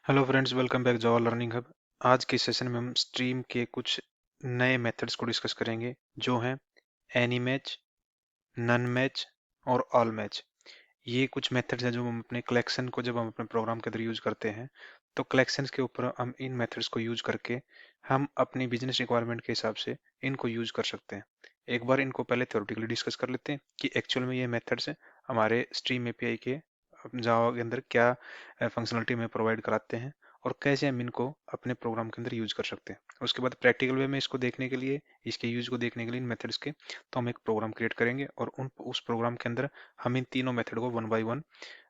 Hello friends, welcome back जावा learning hub. आज के session में हम स्ट्रीम के कुछ नए मेथड्स को डिस्कस करेंगे जो हैं एनी मैच, नन मैच और ऑल मैच। ये कुछ मेथड्स हैं जो हम अपने कलेक्शन को जब हम अपने प्रोग्राम के अंदर यूज करते हैं तो कलेक्शंस के ऊपर हम इन मेथड्स को यूज करके हम अपनी बिजनेस रिक्वायरमेंट के हिसाब से इनको यूज कर सकते हैं। एक बार इनको पहले थ्योरेटिकली डिस्कस कर लेते हैं कि एक्चुअल में ये मेथड्स हमारे स्ट्रीम एपीआई के जावा के अंदर क्या फंक्शनलिटी में प्रोवाइड कराते हैं और कैसे हम इनको अपने प्रोग्राम के अंदर यूज कर सकते हैं। उसके बाद प्रैक्टिकल वे में इसको देखने के लिए, इसके यूज को देखने के लिए इन मेथड्स के, तो हम एक प्रोग्राम क्रिएट करेंगे और उस प्रोग्राम के अंदर हम इन तीनों मेथड को वन बाय वन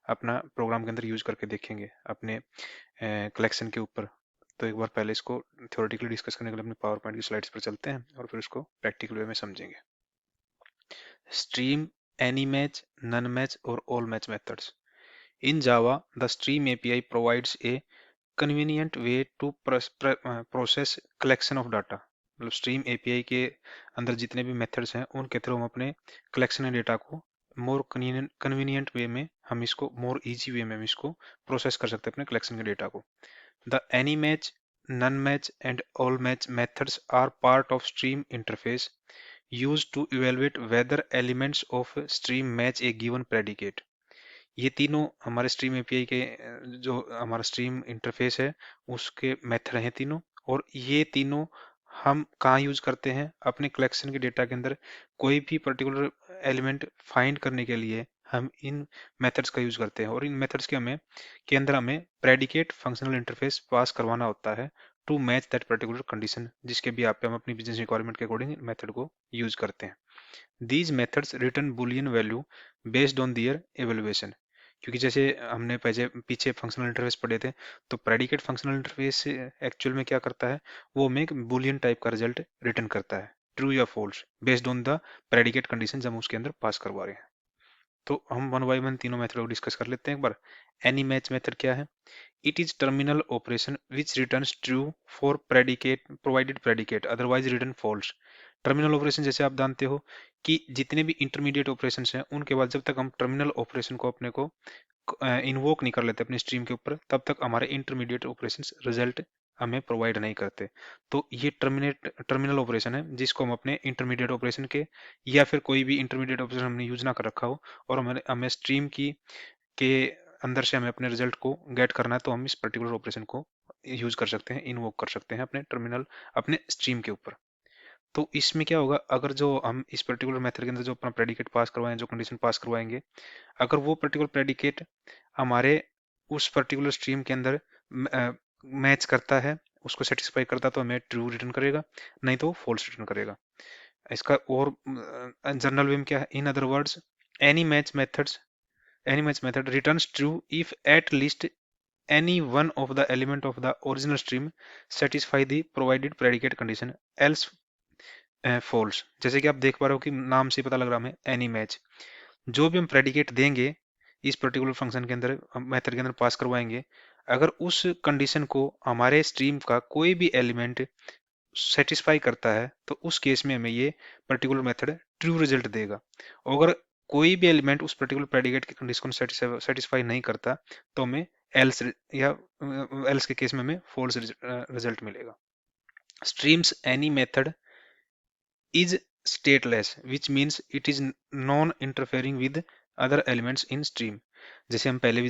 अपना प्रोग्राम के अंदर यूज करके देखेंगे अपने कलेक्शन के ऊपर। तो एक बार पहले इसको थ्योरेटिकली डिस्कस करने के लिए अपने पावर पॉइंट की स्लाइड्स पर चलते हैं और फिर उसको प्रैक्टिकल वे में समझेंगे। Stream, any match, none match और all match methods in Java. The Stream API provides a convenient way to process collection of data। मतलब स्ट्रीम एपीआई के अंदर जितने भी मेथड्स हैं उनके थ्रू हम अपने कलेक्शन डेटा को मोर कन्वीनियंट वे में, हम इसको मोर इजी वे में हम इसको प्रोसेस कर सकते हैं अपने कलेक्शन के डेटा को। The any match, none match and all match methods are part of stream interface used to evaluate whether elements of stream match a given predicate। ये तीनों हमारे स्ट्रीम एपीआई के जो हमारा स्ट्रीम इंटरफेस है उसके मेथड हैं तीनों। और ये तीनों हम कहाँ यूज करते हैं? अपने कलेक्शन के डेटा के अंदर कोई भी पर्टिकुलर एलिमेंट फाइंड करने के लिए हम इन मेथड्स का यूज करते हैं। और इन मेथड्स के अंदर हमें प्रेडिकेट फंक्शनल इंटरफेस पास करवाना होता है to match that particular condition, जिसके भी आप पे हम अपनी बिजनेस रिक्वायरमेंट के अकॉर्डिंग मेथड को यूज करते हैं। These methods return boolean value based on their evaluation। क्योंकि जैसे हमने पीछे फंक्शनल इंटरफेस पढ़े थे, तो प्रेडिकेट फंक्शनल इंटरफेस एक्चुअल में क्या करता है, वो हमें एक बूलियन टाइप का रिजल्ट रिटर्न करता है, ट्रू या false, based on the predicate condition हम उसके अंदर पास करवा रहे हैं। तो हम वन बाय वन तीनों मेथड को डिस्कस कर लेते हैं एक बार। एनी मैच मेथड क्या है? It is terminal operation which returns true for predicate provided predicate, otherwise return false. Terminal operation जैसे आप जानते हो कि जितने भी इंटरमीडिएट ऑपरेशंस हैं उनके बाद जब तक हम टर्मिनल ऑपरेशन को अपने को इन्वोक नहीं कर लेते अपने स्ट्रीम के ऊपर, तब तक हमारे इंटरमीडिएट ऑपरेशंस रिजल्ट हमें प्रोवाइड नहीं करते। तो ये टर्मिनल ऑपरेशन है जिसको हम अपने इंटरमीडिएट ऑपरेशन के, या फिर कोई भी इंटरमीडिएट ऑपरेशन हमने यूज ना कर रखा हो और हमें हमें स्ट्रीम की के अंदर से हमें अपने रिजल्ट को गेट करना है, तो हम इस पर्टिकुलर ऑपरेशन को यूज कर सकते हैं, इन्वोक कर सकते हैं अपने टर्मिनल, अपने स्ट्रीम के ऊपर। तो इसमें क्या होगा, अगर जो हम इस पर्टिकुलर मेथड के अंदर जो अपना प्रेडिकेट पास करवाएं, जो कंडीशन पास करवाएंगे, अगर वो पर्टिकुलर प्रेडिकेट हमारे उस पर्टिकुलर स्ट्रीम के अंदर मैच करता है, उसको सेटिस्फाई करता है, तो हमें ट्रू रिटर्न करेगा, नहीं तो फॉल्स रिटर्न करेगा। इसका और जनरल वे में क्या है, in other words, any match methods any match method returns true if at least any one of the element of the original stream satisfy the provided predicate condition, else false। जैसे कि आप देख पा रहे हो कि नाम से पता लग रहा है हमें एनी मैच, जो भी हम प्रेडिकेट देंगे इस पर्टिकुलर फंक्शन के अंदर, मेथड के अंदर पास करवाएंगे, अगर उस कंडीशन को हमारे स्ट्रीम का कोई भी एलिमेंट सेटिस्फाई करता है तो उस केस में हमें ये पर्टिकुलर मेथड ट्रू रिजल्ट देगा। और अगर कोई भी एलिमेंट उस पर्टिकुलर प्रेडिकेट की कंडीशन को सेटिस्फाई नहीं करता तो हमें एल्स या एल्स के केस में हमें फॉल्स रिजल्ट मिलेगा। Streams any method is stateless, which means it is non interfering with other elements in stream। जैसे हम पहले भी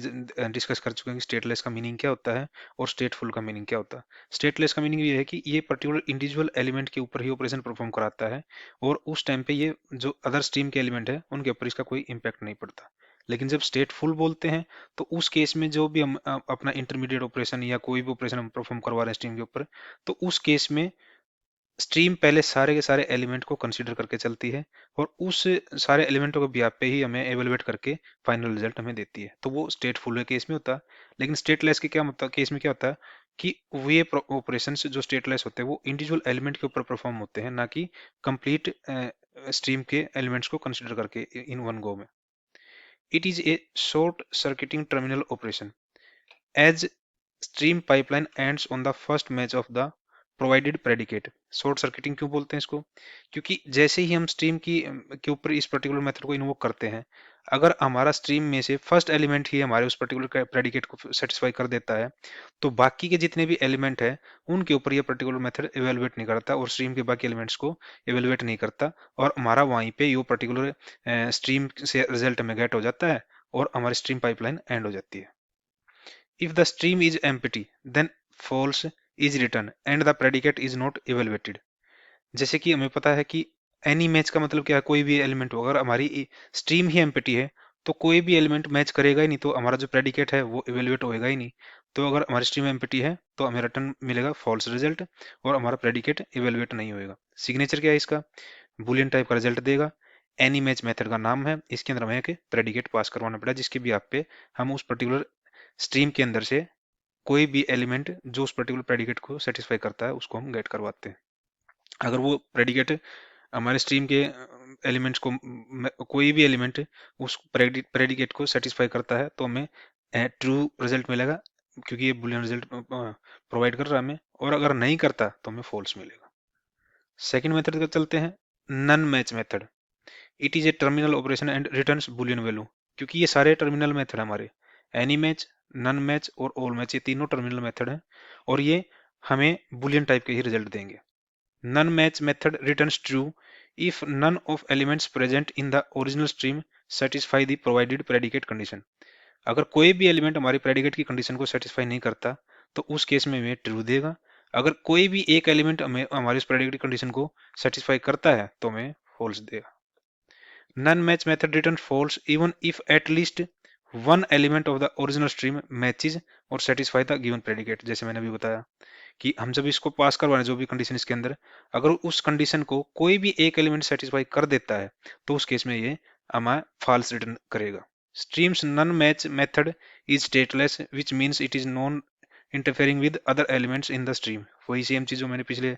डिस्कस कर चुके हैं कि स्टेटलेस का मीनिंग क्या होता है और स्टेटफुल का मीनिंग क्या होता है। स्टेटलेस का मीनिंग ये है कि ये पर्टिकुलर इंडिविजुअल एलिमेंट के ऊपर ही ऑपरेशन परफॉर्म कराता है और उस टाइम पे ये जो अदर स्ट्रीम के एलिमेंट है उनके ऊपर इसका कोई इम्पैक्ट नहीं पड़ता। लेकिन जब स्टेटफुल बोलते हैं तो उस केस में जो भी हम अपना इंटरमीडिएट ऑपरेशन या कोई भी ऑपरेशन हम परफॉर्म करवा रहे हैं स्ट्रीम के ऊपर, तो उस केस में स्ट्रीम पहले सारे के सारे एलिमेंट को कंसीडर करके चलती है और उस सारे एलिमेंटों के ब्याप पे ही हमें एवेलुएट करके फाइनल रिजल्ट हमें देती है। तो वो स्टेटफुल केस में होता है। लेकिन स्टेटलेस के क्या मतलब केस में क्या होता है कि ये ऑपरेशंस जो स्टेटलेस होते हैं वो इंडिविजुअल एलिमेंट के ऊपर परफॉर्म होते हैं, ना कि कंप्लीट स्ट्रीम के एलिमेंट्स को कंसिडर करके इन वन गो में। It is a short circuiting terminal operation as stream pipeline ends on the first match of the provided predicate. Short circuiting क्यों बोलते हैं इसको? क्योंकि जैसे ही हम स्ट्रीम की के ऊपर इस पर्टिकुलर मेथड को इन्वोक करते हैं, अगर हमारा स्ट्रीम में से फर्स्ट एलिमेंट ही हमारे उस पर्टिकुलर प्रेडिकेट को सेटिस्फाई कर देता है, तो बाकी के जितने भी एलिमेंट है उनके ऊपर ये पर्टिकुलर मेथड इवेलुएट नहीं करता और स्ट्रीम के बाकी एलिमेंट्स को इवेलुएट नहीं करता, और हमारा वहीं पे ये पर्टिकुलर स्ट्रीम से रिजल्ट में गेट हो जाता है और हमारी स्ट्रीम पाइपलाइन एंड हो जाती है। If the stream is empty, then false is written and the predicate is not evaluated. जैसे कि हमें पता है कि एनी मैच का मतलब क्या है, कोई भी एलिमेंट हो, अगर हमारी स्ट्रीम ही एम्प्टी है तो कोई भी एलिमेंट मैच करेगा ही नहीं, तो हमारा जो प्रेडिकेट है वो इवेल्युएट होएगा ही नहीं। तो अगर हमारी स्ट्रीम एम्प्टी है तो हमें रिटर्न मिलेगा फॉल्स रिजल्ट और हमारा प्रेडिकेट इवेल्युएट नहीं होएगा। सिग्नेचर क्या है इसका, बुलियन टाइप का रिजल्ट देगा। एनी मैच मेथड का नाम है, इसके अंदर हमें एक प्रेडिकेट पास करवाना पड़ा जिसके भी आप पे हम उस पर्टिकुलर स्ट्रीम के अंदर से कोई भी एलिमेंट जो उस पर्टिकुलर प्रेडिकेट को सेटिस्फाई करता है उसको हम गेट करवाते हैं। अगर वो प्रेडिकेट हमारे स्ट्रीम के एलिमेंट्स को कोई भी एलिमेंट उस प्रेडिकेट को सेटिस्फाई करता है तो हमें ट्रू रिजल्ट मिलेगा, क्योंकि ये बुलियन रिजल्ट प्रोवाइड कर रहा है हमें, और अगर नहीं करता तो हमें फॉल्स मिलेगा। सेकंड मेथड का चलते हैं, none match method. It is a terminal operation and returns boolean value. क्योंकि ये सारे टर्मिनल मेथड हमारे, एनी मैच, नन मैच और ऑल मैच, ये तीनों टर्मिनल मेथड हैं और ये हमें बुलियन टाइप के ही रिजल्ट देंगे। None match method returns true if none of elements present in the original stream satisfy the provided predicate condition। अगर कोई भी एलिमेंट हमारी प्रेडिकेट की कंडीशन को सेटिस्फाई नहीं करता तो उस केस में हमें ट्रू देगा। अगर कोई भी एक एलिमेंट हमें हमारी प्रेडिकेट कंडीशन को सेटिस्फाई करता है तो हमें फॉल्स देगा। None match method return false even if at least one element of the original stream matches और सेटिस्फाई द गिवन प्रेडिकेट। जैसे मैंने अभी बताया कि हम जब इसको पास करवाएं जो भी कंडीशन इसके अंदर, अगर उस कंडीशन को कोई भी एक एलिमेंट सेटिस्फाई कर देता है तो उस केस में ये हमें फॉल्स रिटर्न करेगा। Streams none match method is stateless which means it is non interfering with other elements in the stream. वही सेम चीज जो मैंने पिछले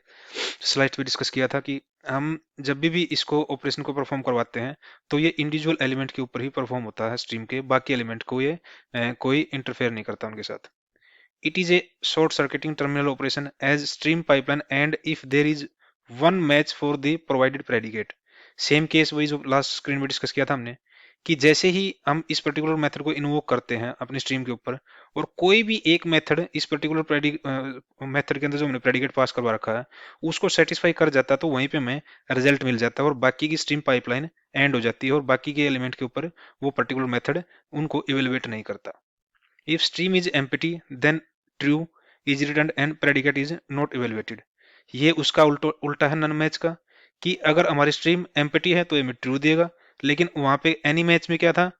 स्लाइड पे डिस्कस किया था कि हम जब भी इसको ऑपरेशन को परफॉर्म करवाते हैं तो ये इंडिविजुअल एलिमेंट के ऊपर ही परफॉर्म होता है, स्ट्रीम के बाकी एलिमेंट को ये कोई इंटरफेयर नहीं करता उनके साथ। It is a short-circuiting terminal operation as stream pipeline and if there is one match for the provided predicate। Same case वही जो लास्ट स्क्रीन में डिस्कस किया था हमने कि जैसे ही हम इस पर्टिकुलर मेथड को इन्वोक करते हैं अपनी स्ट्रीम के ऊपर और कोई भी एक मेथड इस पर्टिकुलर मेथड के अंदर जो हमने प्रेडिकेट पास करवा रखा है उसको सेटिस्फाई कर जाता है तो वहीं पे हमें रिजल्ट मिल जाता है और बाकी की स्ट्रीम पाइपलाइन एंड हो जाती है और बाकी के एलिमेंट के ऊपर वो पर्टिकुलर मेथड उनको इवेलुएट नहीं करता। If stream is empty, then true is returned and predicate is not evaluated। ये उसका उल्टा है नन मैच का, कि अगर हमारी स्ट्रीम एम्प्टी है तो ये हमें ट्रू देगा, लेकिन वहां पे एनी मैच में क्या था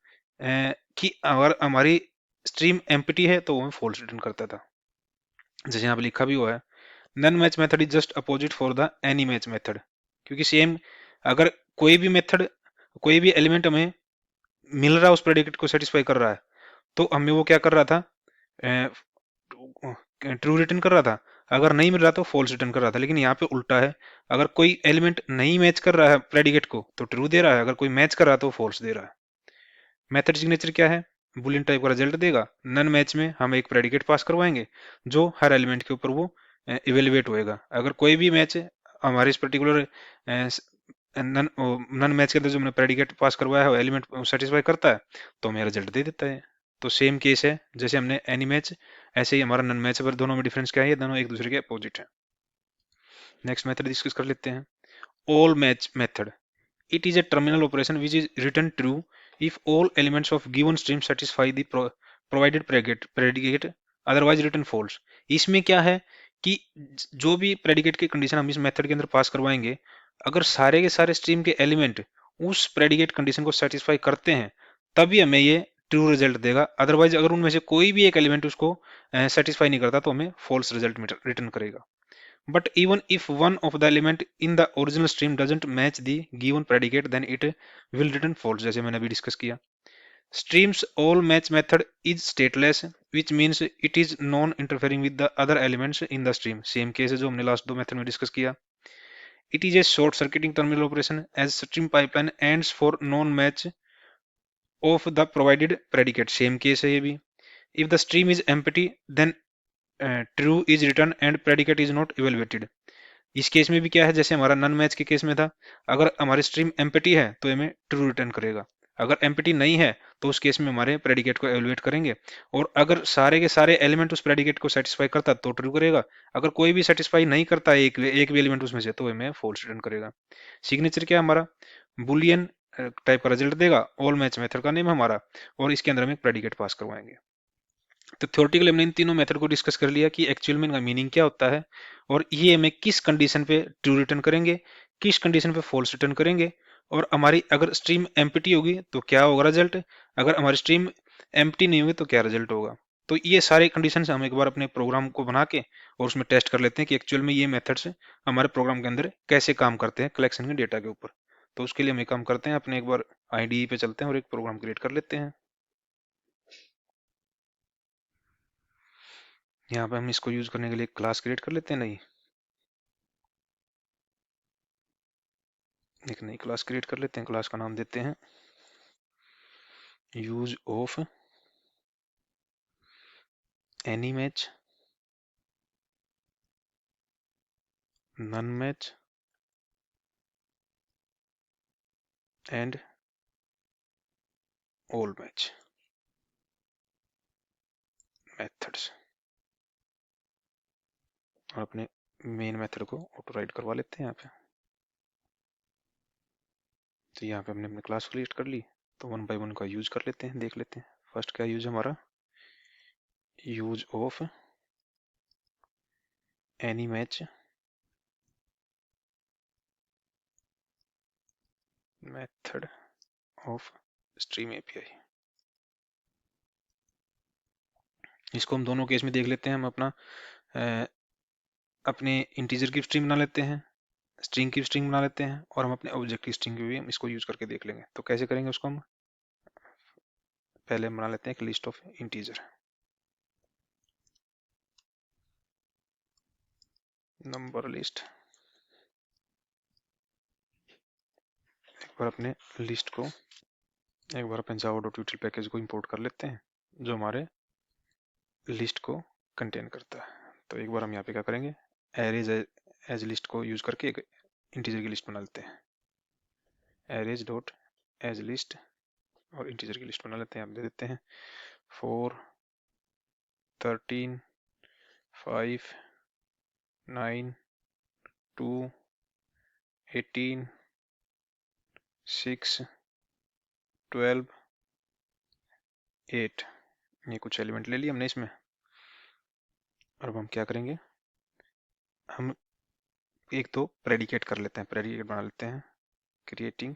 कि अगर हमारी स्ट्रीम एम्प्टी है तो वो हमें फॉल्स रिटर्न करता था। जैसे यहाँ पे लिखा भी हुआ है, none match method is just opposite for the any match method. क्योंकि सेम अगर कोई भी मेथड कोई भी एलिमेंट हमें मिल रहा है उस प्रेडिकेट को सेटिस्फाई कर रहा है तो हमें वो क्या कर रहा था, ट्रू रिटर्न कर रहा था, अगर नहीं मिल रहा तो फॉल्स रिटर्न कर रहा था। लेकिन यहाँ पे उल्टा है, अगर कोई एलिमेंट नहीं मैच कर रहा है प्रेडिकेट को तो ट्रू दे रहा है, अगर कोई मैच कर रहा है तो फॉल्स दे रहा है। मेथड सिग्नेचर क्या है, बुलियन टाइप का रिजल्ट देगा। नन मैच में हम एक प्रेडिकेट पास करवाएंगे जो हर एलिमेंट के ऊपर वो इवेल्युएट होएगा। अगर कोई भी मैच हमारे इस पर्टिकुलर नन मैच के अंदर जो हमने प्रेडिकेट पास करवाया है एलिमेंट सेटिस्फाई करता है तो हमें रिजल्ट दे देता है। तो सेम केस है, जैसे हमने एनी मैच ऐसे ही हमारा नन मैच, पर दोनों में डिफरेंस क्या है, ये दोनों एक दूसरे के अपोजिट है। नेक्स्ट मेथड डिस्कस कर लेते हैं, all match method. It is a terminal operation which is return true if all elements of given stream satisfy the provided predicate otherwise return false. इसमें क्या है कि जो भी प्रेडिकेट की कंडीशन हम इस मेथड के अंदर पास करवाएंगे, अगर सारे के सारे स्ट्रीम के एलिमेंट उस प्रेडिकेट कंडीशन को सेटिस्फाई करते हैं तभी हमें ये ट्रू रिजल्ट देगा। अदरवाइज अगर उनमें से कोई भी एक एलिमेंट उसको सेटिस्फाई नहीं करता तो हमें फॉल्स रिजल्ट रिटर्न करेगा। But even if one of the element in the original stream doesn't match the given predicate then it will return false। जैसे मैंने अभी डिस्कस किया, streams all match method is stateless which means it is non interfering with the other elements in the stream। Same case है जो हमने last दो method में discuss किया। It is a short circuiting terminal operation as stream pipeline ends for non match of the provided predicate। Same case है ये भी। If the stream is empty then true is return and predicate is not evaluated. इस case में भी क्या है, जैसे हमारा नन मैच के केस में था, अगर हमारी स्ट्रीम एम्प्टी है तो हमें ट्रू रिटर्न करेगा, अगर एम्प्टी नहीं है तो उस केस में हमारे प्रेडिकेट को एवेलुएट करेंगे, और अगर सारे के सारे एलिमेंट उस प्रेडिकेट को सेटिस्फाई करता तो ट्रू करेगा, अगर कोई भी सेटिस्फाई नहीं करता है एक भी एलिमेंट उसमें से, तो हमें फॉल्स रिटर्न करेगा। सिग्नेचर क्या हमारा बुलियन टाइप का रिजल्ट देगा, ऑल मैच मेथड का नेम हमारा, और इसके अंदर हम एक प्रेडिकेट पास करवाएंगे। तो थ्योरेटिकली हमने इन तीनों मेथड को डिस्कस कर लिया कि एक्चुअल में इनका मीनिंग क्या होता है, और ये हमें किस कंडीशन पे ट्रू रिटर्न करेंगे, किस कंडीशन पे फॉल्स रिटर्न करेंगे, और हमारी अगर स्ट्रीम एम्प्टी होगी तो क्या होगा रिजल्ट, अगर हमारी स्ट्रीम एम्प्टी नहीं होगी तो क्या रिजल्ट होगा। तो ये सारे कंडीशन हम एक बार अपने प्रोग्राम को बना के और उसमें टेस्ट कर लेते हैं कि एक्चुअल में ये मेथड्स हमारे प्रोग्राम के अंदर कैसे काम करते हैं कलेक्शन के डेटा के ऊपर। तो उसके लिए हम एक काम करते हैं, अपने एक बार आईडीई पे चलते हैं और एक प्रोग्राम क्रिएट कर लेते हैं। यहाँ पे हम इसको यूज करने के लिए क्लास क्रिएट कर लेते हैं, नहीं एक नई क्लास क्रिएट कर लेते हैं। क्लास का नाम देते हैं use of any match, none match and all match methods, और अपने मेन मेथड को ऑटो राइट करवा लेते हैं यहाँ पे। तो यहाँ पे हमने अपनी क्लास क्रिएट कर ली, तो वन बाय वन का यूज कर लेते हैं, देख लेते हैं। फर्स्ट क्या यूज है हमारा, use of any match method of stream API. इसको हम दोनों केस में देख लेते हैं। हम अपने इंटीजर की स्ट्रिंग बना लेते हैं, स्ट्रिंग की स्ट्रिंग बना लेते हैं, और हम अपने ऑब्जेक्ट की स्ट्रिंग की भी हम इसको यूज करके देख लेंगे। तो कैसे करेंगे उसको, हम पहले हम बना लेते हैं एक list of integer, number list. एक बार अपने लिस्ट को, एक बार अपने जावा डॉट यूटिल पैकेज को इंपोर्ट कर लेते हैं जो हमारे लिस्ट को कंटेन करता है। तो एक बार हम यहाँ पे क्या करेंगे, एरेज एज लिस्ट को यूज करके एक इंटीजर की लिस्ट बना लेते हैं, एरेज डॉट एज लिस्ट, और इंटीजर की लिस्ट बना लेते हैं। आप दे देते हैं 4 13 5 9 2 18 6 12 8। ये कुछ एलिमेंट ले लिए हमने इसमें। और अब हम क्या करेंगे, हम एक तो प्रेडिकेट कर लेते हैं, प्रेडिकेट बना लेते हैं, creating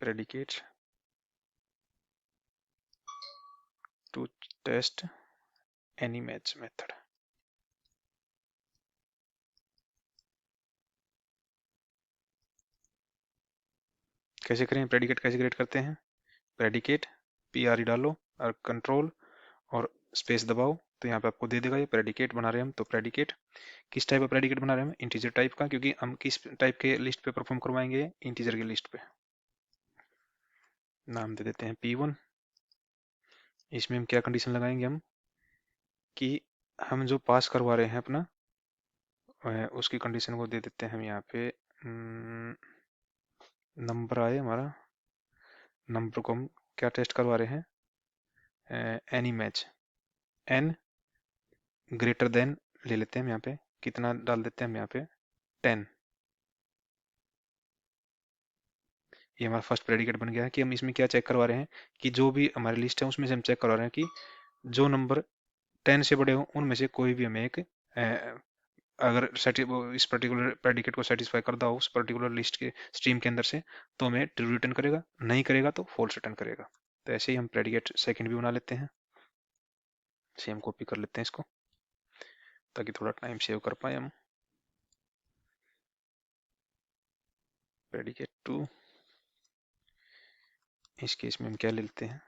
predicates to test any match method। कैसे करें, प्रेडिकेट कैसे क्रिएट करते हैं, प्रेडिकेट पी डालो और कंट्रोल और स्पेस दबाओ, तो यहाँ पे आपको दे देगा ये प्रेडिकेट बना रहे हैं हम। तो प्रेडिकेट किस टाइप का प्रेडिकेट बना रहे हैं हम, इंटीजर टाइप का, क्योंकि हम किस टाइप के लिस्ट पे परफॉर्म करवाएंगे, इंटीजर की लिस्ट पे। नाम दे देते हैं P1। इसमें हम क्या कंडीशन लगाएंगे, हम कि हम जो पास करवा रहे हैं अपना उसकी कंडीशन को दे देते हैं हम यहाँ पे नंबर आए हमारा, नंबर को हम क्या टेस्ट करवा रहे हैं, any match, n greater than ले लेते हैं हम यहाँ पे, कितना डाल देते हैं हम यहाँ पे 10। ये हमारा फर्स्ट प्रेडिकेट बन गया है कि हम इसमें क्या चेक करवा रहे हैं कि जो भी हमारी लिस्ट है उसमें से हम चेक करवा रहे हैं कि जो नंबर 10 से बड़े हो उनमें से कोई भी हमें एक अगर इस पर्टिकुलर प्रेडिकेट को सेटिस्फाई करता हो उस पर्टिकुलर लिस्ट के स्ट्रीम के अंदर से, तो हमें ट्रू रिटर्न करेगा, नहीं करेगा तो फॉल्स रिटर्न करेगा। तो ऐसे ही हम प्रेडिकेट सेकंड भी बना लेते हैं, सेम कॉपी कर लेते हैं इसको ताकि थोड़ा टाइम सेव कर पाए हम। प्रेडिकेट 2, इस केस में हम क्या लेते हैं,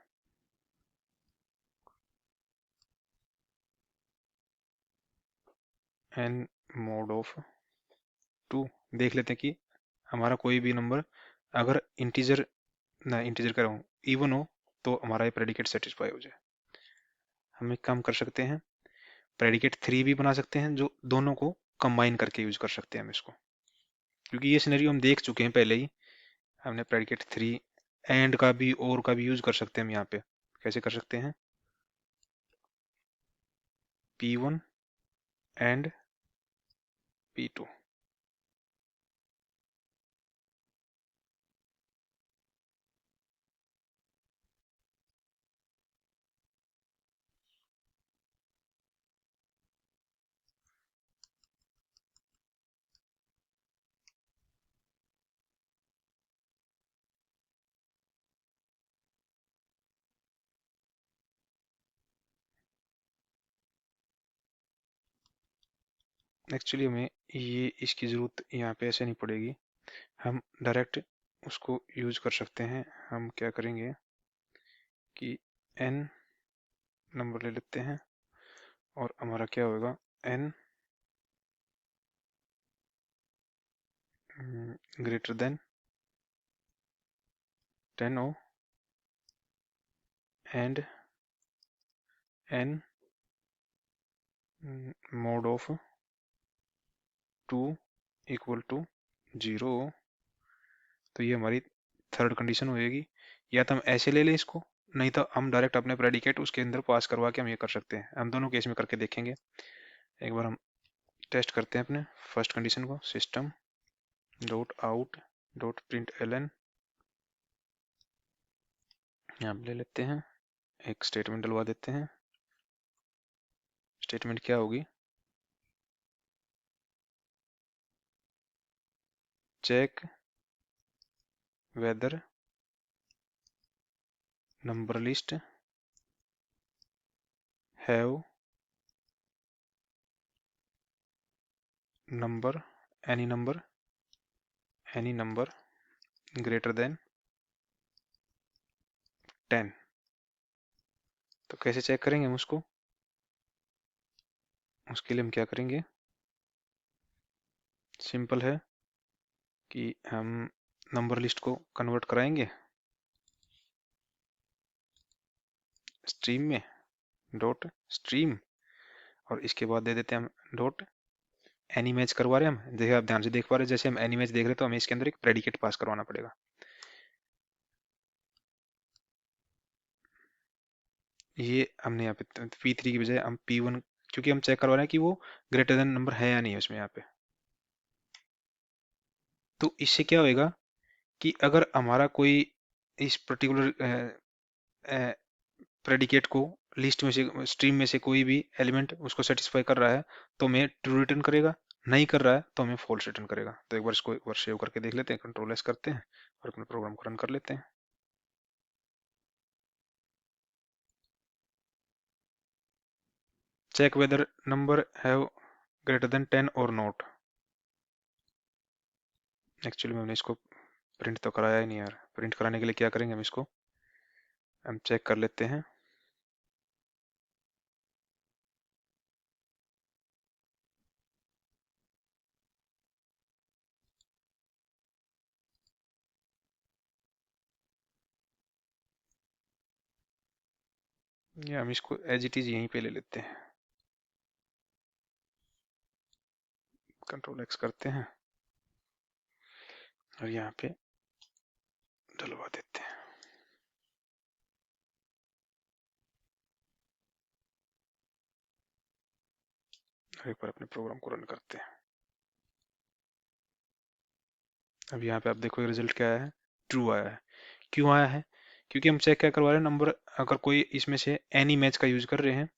एन मोड ऑफ 2। देख लेते हैं कि हमारा कोई भी नंबर अगर इंटीजर ना इंटीजर कर रहा हूँ इवन हो तो हमारा ये प्रेडिकेट सेटिस्फाई हो जाए। हम एक काम कर सकते हैं, प्रेडिकेट 3 भी बना सकते हैं जो दोनों को कंबाइन करके यूज कर सकते हैं हम इसको, क्योंकि ये सिनेरियो हम देख चुके हैं पहले ही। हमने प्रेडिकेट थ्री एंड का भी और का भी यूज कर सकते हैं हम यहाँ पे। कैसे कर सकते हैं? P1 and P2। एक्चुअली हमें ये इसकी ज़रूरत यहाँ पे ऐसे नहीं पड़ेगी, हम डायरेक्ट उसको यूज कर सकते हैं। हम क्या करेंगे कि n नंबर ले लेते हैं और हमारा क्या होगा, n ग्रेटर देन 10 हो and n mod of 2 equal to 0। तो ये हमारी थर्ड कंडीशन होएगी। या तो हम ऐसे ले लें इसको, नहीं तो हम डायरेक्ट अपने प्रेडिकेट उसके अंदर पास करवा के हम ये कर सकते हैं। हम दोनों केस में करके देखेंगे। एक बार हम टेस्ट करते हैं अपने फर्स्ट कंडीशन को। System dot out dot print l n, यहाँ ले लेते हैं, एक स्टेटमेंट डलवा देते हैं। स्टेटमेंट क्या होगी? Check whether number list have number any number greater than 10। तो कैसे चेक करेंगे हम उसको? उसके लिए हम क्या करेंगे, सिंपल है कि हम नंबर लिस्ट को कन्वर्ट कराएंगे स्ट्रीम में, डॉट स्ट्रीम, और इसके बाद दे देते हैं हम डॉट एनी मैच करवा रहे हैं हम। देखिए आप ध्यान से देख पा रहे हैं, जैसे हम एनी मैच देख रहे हैं तो हमें इसके अंदर एक प्रेडिकेट पास करवाना पड़ेगा। ये हमने यहाँ पे P3 की बजाय हम P1, क्योंकि हम चेक करवा रहे हैं कि वो ग्रेटर देन नंबर है या नहीं उसमें यहाँ पे। तो इससे क्या होएगा कि अगर हमारा कोई इस पर्टिकुलर प्रेडिकेट को लिस्ट में से, स्ट्रीम में से कोई भी एलिमेंट उसको सेटिस्फाई कर रहा है तो हमें ट्रू रिटर्न करेगा, नहीं कर रहा है तो हमें फॉल्स रिटर्न करेगा। तो एक बार इसको एक बार सेव करके देख लेते हैं, कंट्रोल एस करते हैं और अपने प्रोग्राम को रन कर लेते हैं। Check whether number have greater than 10 और नॉट। एक्चुअली मैंने इसको प्रिंट तो कराया ही नहीं यार। प्रिंट कराने के लिए क्या करेंगे, हम इसको हम चेक कर लेते हैं। या हम इसको एज इट इज यहीं पे ले लेते हैं, कंट्रोल एक्स करते हैं और यहाँ पे डलवा देते हैं। और एक बार अपने प्रोग्राम को रन करते हैं। अब यहाँ पे आप देखो रिजल्ट क्या आया है, ट्रू आया है। क्यों आया है? क्योंकि हम चेक क्या करवा रहे हैं, नंबर अगर कोई इसमें से एनी मैच का यूज कर रहे हैं।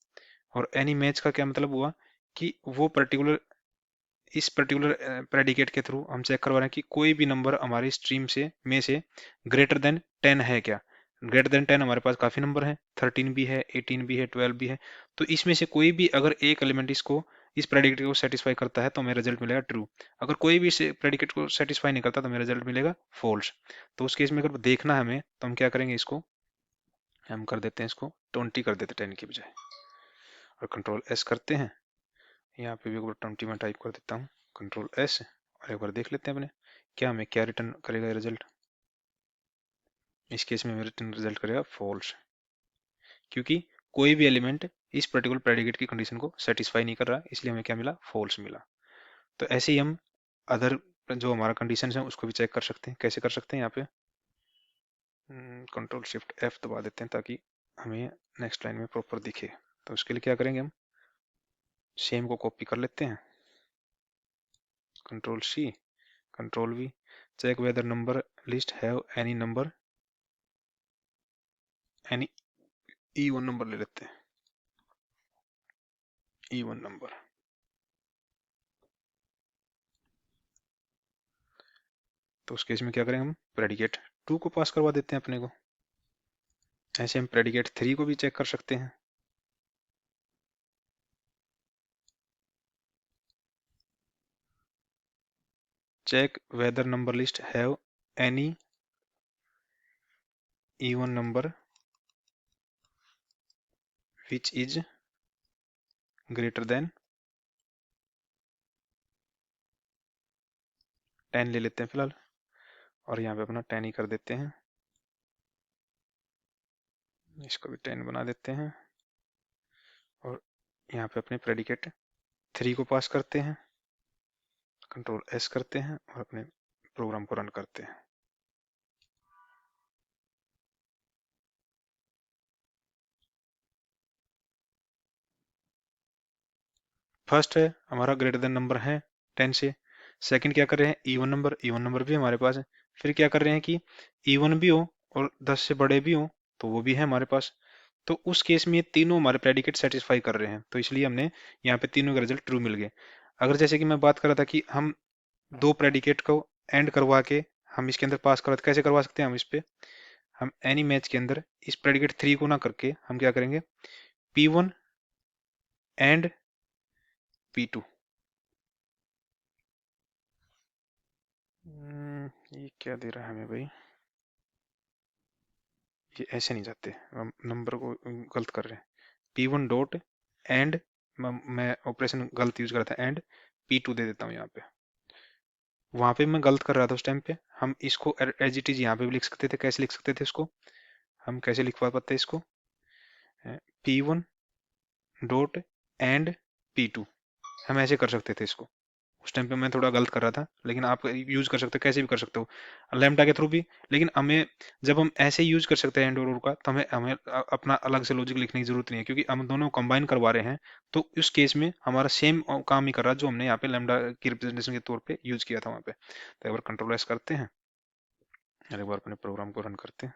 और एनी मैच का क्या मतलब हुआ कि वो पर्टिकुलर, इस पर्टिकुलर प्रेडिकेट के थ्रू हम चेक करवा रहे हैं कि कोई भी नंबर हमारी स्ट्रीम से में से ग्रेटर देन 10 है क्या। ग्रेटर देन 10 हमारे पास काफी नंबर है, 13 भी है, 18 भी है, 12 भी है। तो इसमें से कोई भी अगर एक एलिमेंट इसको, इस प्रेडिकेट को सेटिस्फाई करता है तो हमें रिजल्ट मिलेगा ट्रू। अगर कोई भी प्रेडिकेट को सेटिस्फाई नहीं करता तो हमें रिजल्ट मिलेगा फॉल्स। तो उस केस में अगर देखना है हमें तो हम क्या करेंगे, इसको हम कर देते हैं, इसको 20 कर देते हैं 10 की बजाय, और कंट्रोल एस करते हैं। यहाँ पे भी एक बार 20 में टाइप कर देता हूँ, कंट्रोल एस, और एक बार देख लेते हैं अपने क्या हमें क्या रिटर्न करेगा रिजल्ट। इस केस में हमें रिटर्न रिजल्ट करेगा फॉल्स, क्योंकि कोई भी एलिमेंट इस पर्टिकुलर प्रेडिकेट की कंडीशन को सेटिस्फाई नहीं कर रहा, इसलिए हमें क्या मिला, फॉल्स मिला। तो ऐसे ही हम अदर जो हमारा कंडीशन है उसको भी चेक कर सकते हैं। कैसे कर सकते हैं? यहाँ पे कंट्रोल शिफ्ट एफ दबा देते हैं ताकि हमें नेक्स्ट लाइन में प्रॉपर दिखे। तो उसके लिए क्या करेंगे, हम सेम को कॉपी कर लेते हैं, control C, control V, check whether number list have any number, any E1 number ले लेते हैं, E1 नंबर। तो उस केस में क्या करेंगे, हम प्रेडिकेट 2 को पास करवा देते हैं अपने को। ऐसे हम प्रेडिकेट 3 को भी चेक कर सकते हैं। Check whether number list have any E1 number which is greater than 10 ले लेते हैं फिलहाल, और यहाँ पे अपना 10 ही कर देते हैं। इसको भी 10 बना देते हैं, और यहाँ पे अपने प्रेडिकेट 3 को पास करते हैं, कंट्रोल एस करते हैं और अपने प्रोग्राम को रन करते हैं। फर्स्ट है हमारा ग्रेटर देन नंबर है 10 से। सेकंड क्या कर रहे हैं, E1 नंबर, E1 नंबर भी हमारे पास है। फिर क्या कर रहे हैं कि E1 भी हो और 10 से बड़े भी हो तो वो भी है हमारे पास। तो उस केस में ये तीनों हमारे प्रेडिकेट सेटिस्फाई कर रहे हैं, तो इसलिए हमने यहाँ पे तीनों के रिजल्ट ट्रू मिल गए। अगर जैसे कि मैं बात कर रहा था कि हम दो प्रेडिकेट को एंड करवा के हम इसके अंदर पास करवा, कैसे करवा सकते हैं, हम इस पे हम एनी मैच के अंदर इस प्रेडिकेट 3 को ना करके हम क्या करेंगे, P1 एंड P2। ये क्या दे रहा है हमें भाई, ये ऐसे नहीं जाते, हम नंबर को गलत कर रहे हैं। P1 डॉट एंड, मैं ऑपरेशन गलत यूज कर रहा था, एंड P2 दे देता हूँ यहाँ पे। वहां पे मैं गलत कर रहा था उस टाइम पे। हम इसको एज इट इज यहाँ पे भी लिख सकते थे। कैसे लिख सकते थे इसको, हम कैसे लिखवा पाते हैं इसको, P1 डॉट एंड P2, हम ऐसे कर सकते थे इसको। उस टाइम पे मैं थोड़ा गलत कर रहा था, लेकिन आप यूज कर सकते हो, कैसे भी कर सकते हो लैम्डा के थ्रू भी। लेकिन हमें जब हम ऐसे यूज कर सकते हैं एंड और का, तो हमें हमें अपना अलग से लॉजिक लिखने की जरूरत नहीं है, क्योंकि हम दोनों कंबाइन करवा रहे हैं। तो उस केस में हमारा सेम काम ही कर रहा है जो हमने यहाँ पे लैम्डा की रिप्रेजेंटेशन के तौर पे यूज किया था वहाँ पे। तो एक बार कंट्रोल एस करते हैं और एक बार अपने प्रोग्राम को रन करते हैं।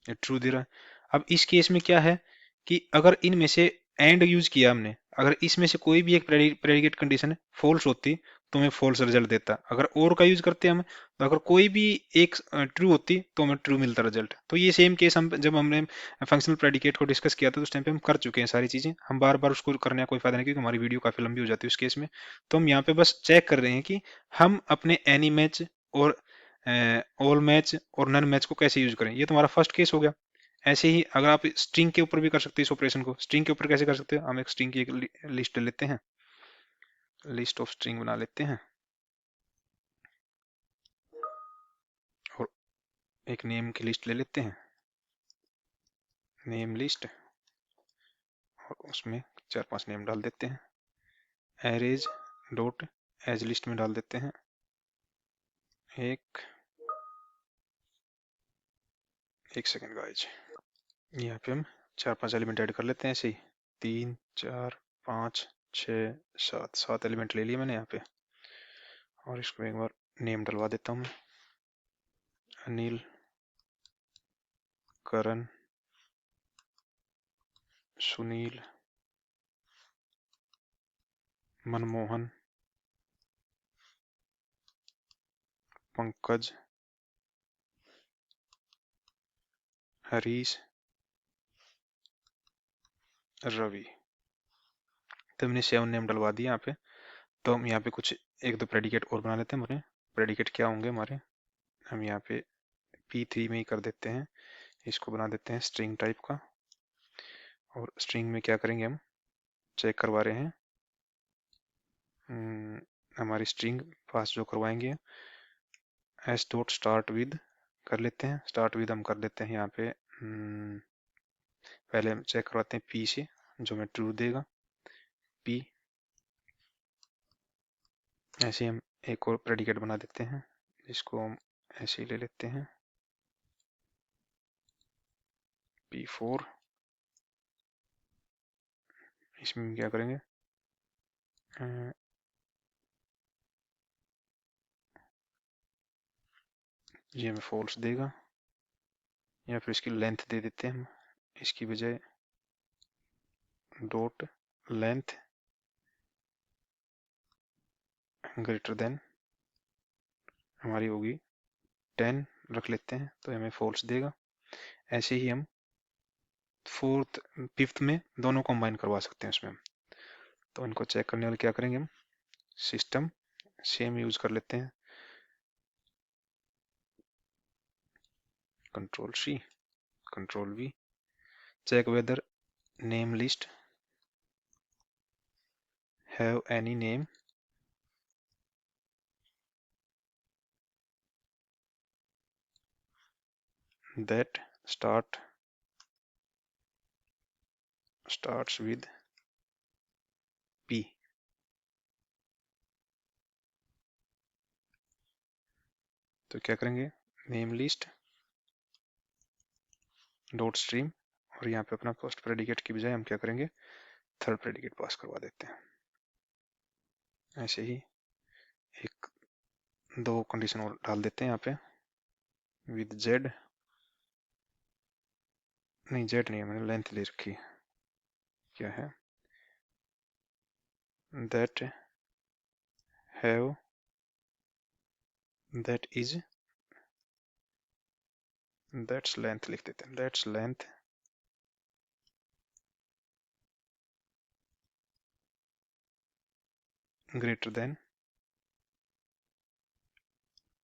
ये ट्रू दे रहा है। अब इस केस में क्या है कि अगर इनमें से एंड यूज किया हमने, अगर इसमें से कोई भी एक प्रेडिकेट कंडीशन फॉल्स होती तो हमें फॉल्स रिजल्ट देता। अगर और का यूज करते हम, तो अगर कोई भी एक ट्रू होती तो हमें ट्रू मिलता रिजल्ट। तो ये सेम केस हम जब हमने फंक्शनल प्रेडिकेट को डिस्कस किया था, तो उस टाइम पे हम कर चुके हैं सारी चीजें। हम बार बार उसको करने का कोई फायदा नहीं, क्योंकि हमारी वीडियो काफी लंबी हो जाती है उस केस में। तो हम यहाँ पे बस चेक कर रहे हैं कि हम अपने एनी मैच और ऑल मैच और नन मैच को कैसे यूज करें। ये तो हमारा फर्स्ट केस हो गया। ऐसे ही अगर आप स्ट्रिंग के ऊपर भी कर सकते हैं इस ऑपरेशन को। स्ट्रिंग के ऊपर कैसे कर सकते हो, हम एक स्ट्रिंग की एक लिस्ट ले लेते हैं, लिस्ट ऑफ स्ट्रिंग बना लेते हैं, और एक नेम की लिस्ट ले लेते हैं, नेम लिस्ट, और उसमें 4-5 नेम डाल देते हैं। एरेज डॉट एज लिस्ट में डाल देते हैं एक एक सेकेंड गाइज। यहाँ पे हम 4-5 एलिमेंट ऐड कर लेते हैं ऐसे ही, 3, 4, 5, 6, 7 एलिमेंट ले लिए मैंने यहाँ पे। और इसको एक बार नेम डलवा देता हूँ, अनिल, करण, सुनील, मनमोहन, पंकज, हरीश, रवि। तो हमने 7 नेम डलवा दिए यहाँ पे। तो हम यहाँ पे कुछ एक दो प्रेडिकेट और बना लेते हैं हमारे। प्रेडिकेट क्या होंगे हमारे, हम यहाँ पे P3 में ही कर देते हैं, इसको बना देते हैं स्ट्रिंग टाइप का। और स्ट्रिंग में क्या करेंगे, हम चेक करवा रहे हैं हमारी स्ट्रिंग पास जो करवाएंगे, एस डॉट स्टार्ट विद कर लेते हैं। स्टार्ट विद हम कर लेते हैं यहाँ पे पहले हम चेक करवाते हैं पी से, जो हमें ट्रू देगा पी। ऐसे हम एक और प्रेडिकेट बना देते हैं, जिसको हम ऐसे ही ले लेते हैं P4। इसमें हम क्या करेंगे, ये हमें फॉल्स देगा, या फिर इसकी लेंथ दे देते हैं हम, इसकी बजाय डॉट लेंथ ग्रेटर देन हमारी होगी 10 रख लेते हैं, तो हमें फॉल्स देगा। ऐसे ही हम फोर्थ फिफ्थ में दोनों कंबाइन करवा सकते हैं उसमें हम। तो इनको चेक करने वाले क्या करेंगे, हम सिस्टम सेम यूज कर लेते हैं, control C control V, check whether name list have any name that starts with P। तो क्या करेंगे, नेम लिस्ट डॉट स्ट्रीम, और यहाँ पे अपना फर्स्ट प्रेडिकेट की बजाय हम क्या करेंगे, थर्ड प्रेडिकेट पास करवा देते हैं। ऐसे ही एक दो कंडीशन और डाल देते हैं यहाँ पे, विद जेड, नहीं जेड नहीं है, मैंने लेंथ ले रखी है, क्या है, that have that is, that's length लिख देते हैं, दैट्स लेंथ ग्रेटर देन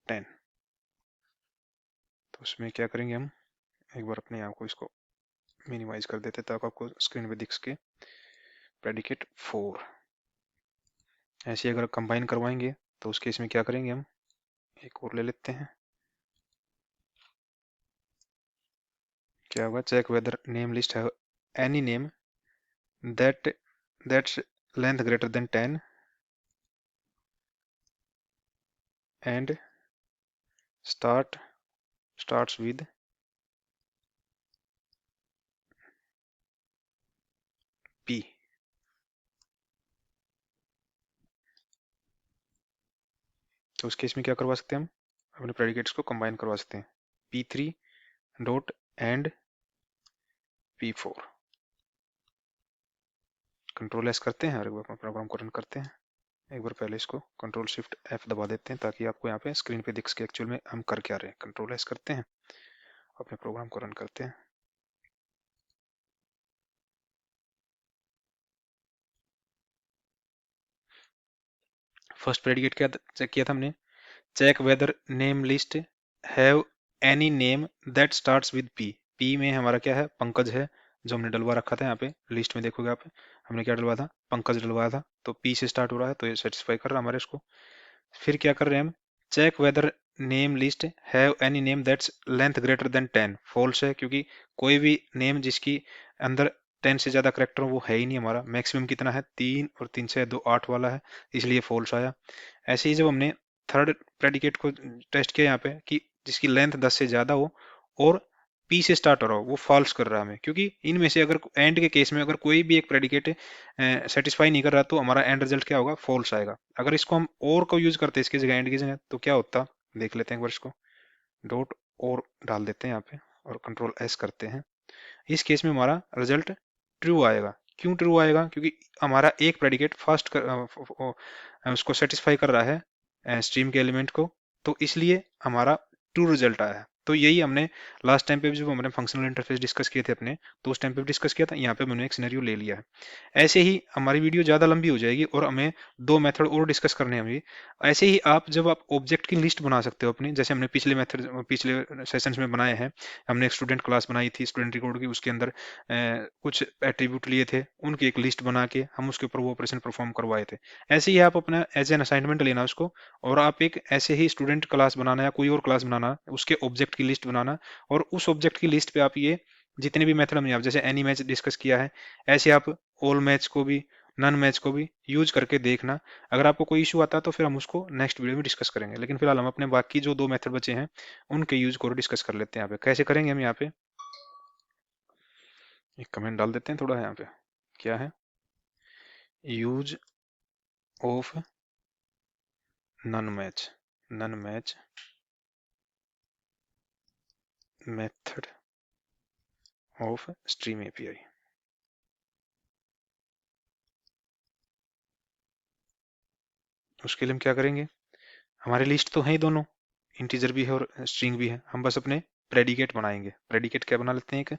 10। तो उसमें क्या करेंगे, हम एक बार अपने आप को इसको मिनिमाइज कर देते हैं ताकि आपको स्क्रीन पे दिख सके, प्रेडिकेट 4। ऐसे अगर कंबाइन करवाएंगे तो उस केस में क्या करेंगे, हम एक और ले लेते हैं, क्या होगा, check whether name list have any name that's length greater than 10 and starts with P। तो उस केस में क्या करवा सकते हैं, हम अपने प्रेडिकेट्स को कंबाइन करवा सकते हैं, P3 dot and P4। Control S करते हैं और एक बार प्रोग्राम को रन करते हैं। एक बार पहले इसको कंट्रोल शिफ्ट F दबा देते हैं ताकि आपको यहाँ पे स्क्रीन पे दिख सके एक्चुअल में हम कर क्या रहे हैं। कंट्रोल एस करते हैं, अपने प्रोग्राम को रन करते हैं। फर्स्ट प्रेडिकेट क्या चेक किया था हमने, check whether name list have any name that starts with P. P में हमारा क्या है, पंकज है, जो हमने डलवा रखा था। यहाँ पे लिस्ट में देखोगे आप, हमने क्या डलवाया था, पंकज डलवाया था, तो पी से स्टार्ट हो रहा है, तो ये सेटिस्फाई कर रहा है हमारे इसको। फिर क्या कर रहे हैं हम, check whether name list have any name that's length greater than 10। False है, क्योंकि कोई भी नेम जिसकी अंदर 10 से ज्यादा करेक्टर वो है ही नहीं हमारा। मैक्सिमम कितना है, 3, और 3 से 2 8 वाला है, इसलिए फॉल्स आया। ऐसे ही जब हमने थर्ड प्रेडिकेट को टेस्ट किया यहाँ पे कि जिसकी लेंथ 10 से ज्यादा हो और पी से स्टार्ट हो रहा हो, वो फॉल्स कर रहा है हमें, क्योंकि इनमें से अगर एंड के केस में अगर कोई भी एक प्रेडिकेट सेटिस्फाई नहीं कर रहा तो हमारा एंड रिजल्ट क्या होगा, फॉल्स आएगा। अगर इसको हम और को यूज करते इसकी जगह एंड की जगह, तो क्या होता, देख लेते हैं एक बार इसको, डॉट और डाल देते हैं यहाँ पे और कंट्रोल एस करते हैं। इस केस में हमारा रिजल्ट ट्रू आएगा। क्यों ट्रू आएगा, क्योंकि हमारा एक प्रेडिकेट फर्स्ट उसको सेटिस्फाई कर रहा है स्ट्रीम के एलिमेंट को, तो इसलिए हमारा ट्रू रिजल्ट आया है। तो यही हमने लास्ट टाइम पे जब हमने फंक्शनल इंटरफेस डिस्कस किए थे अपने, तो उस टाइम पे डिस्कस किया था, यहाँ पे मैंने एक सिनेरियो ले लिया है। ऐसे ही हमारी वीडियो ज़्यादा लंबी हो जाएगी और हमें दो मेथड और डिस्कस करने हैं अभी। ऐसे ही आप जब आप ऑब्जेक्ट की लिस्ट बना सकते हो अपनी, जैसे हमने पिछले मेथड पिछले सेशंस में बनाए हैं। हमने एक स्टूडेंट क्लास बनाई थी, स्टूडेंट रिकॉर्ड की, उसके अंदर कुछ एट्रीब्यूट लिए थे, उनकी एक लिस्ट बना के हम उसके ऊपर वो ऑपरेशन परफॉर्म करवाए थे। ऐसे ही आप अपना एज एन असाइनमेंट लेना उसको, और आप एक ऐसे ही स्टूडेंट क्लास बनाना या कोई और क्लास बनाना, उसके ऑब्जेक्ट की लिस्ट बनाना, और उस ऑब्जेक्ट की लिस्ट पे आप ये जितने भी मेथड हमने आप जैसे एनी मैच डिस्कस किया है, ऐसे आप ऑल मैच को भी, नन मैच को भी यूज करके देखना। अगर आपको कोई इशू आता है तो फिर हम उसको नेक्स्ट वीडियो में डिस्कस करेंगे, लेकिन फिलहाल हम अपने बाकी जो 2 मेथड बचे हैं उनके यूज को डिस्कस कर लेते हैं। यहाँ पे कैसे करेंगे हम, यहाँ पे एक कमेंट डाल देते हैं थोड़ा यहाँ पे, क्या है, use of none match, none match method of stream API. उसके लिए हम क्या करेंगे, हमारे लिस्ट तो है ही दोनों, इंटीजर भी है और स्ट्रिंग भी है, हम बस अपने प्रेडिकेट बनाएंगे। प्रेडिकेट क्या बना लेते हैं, एक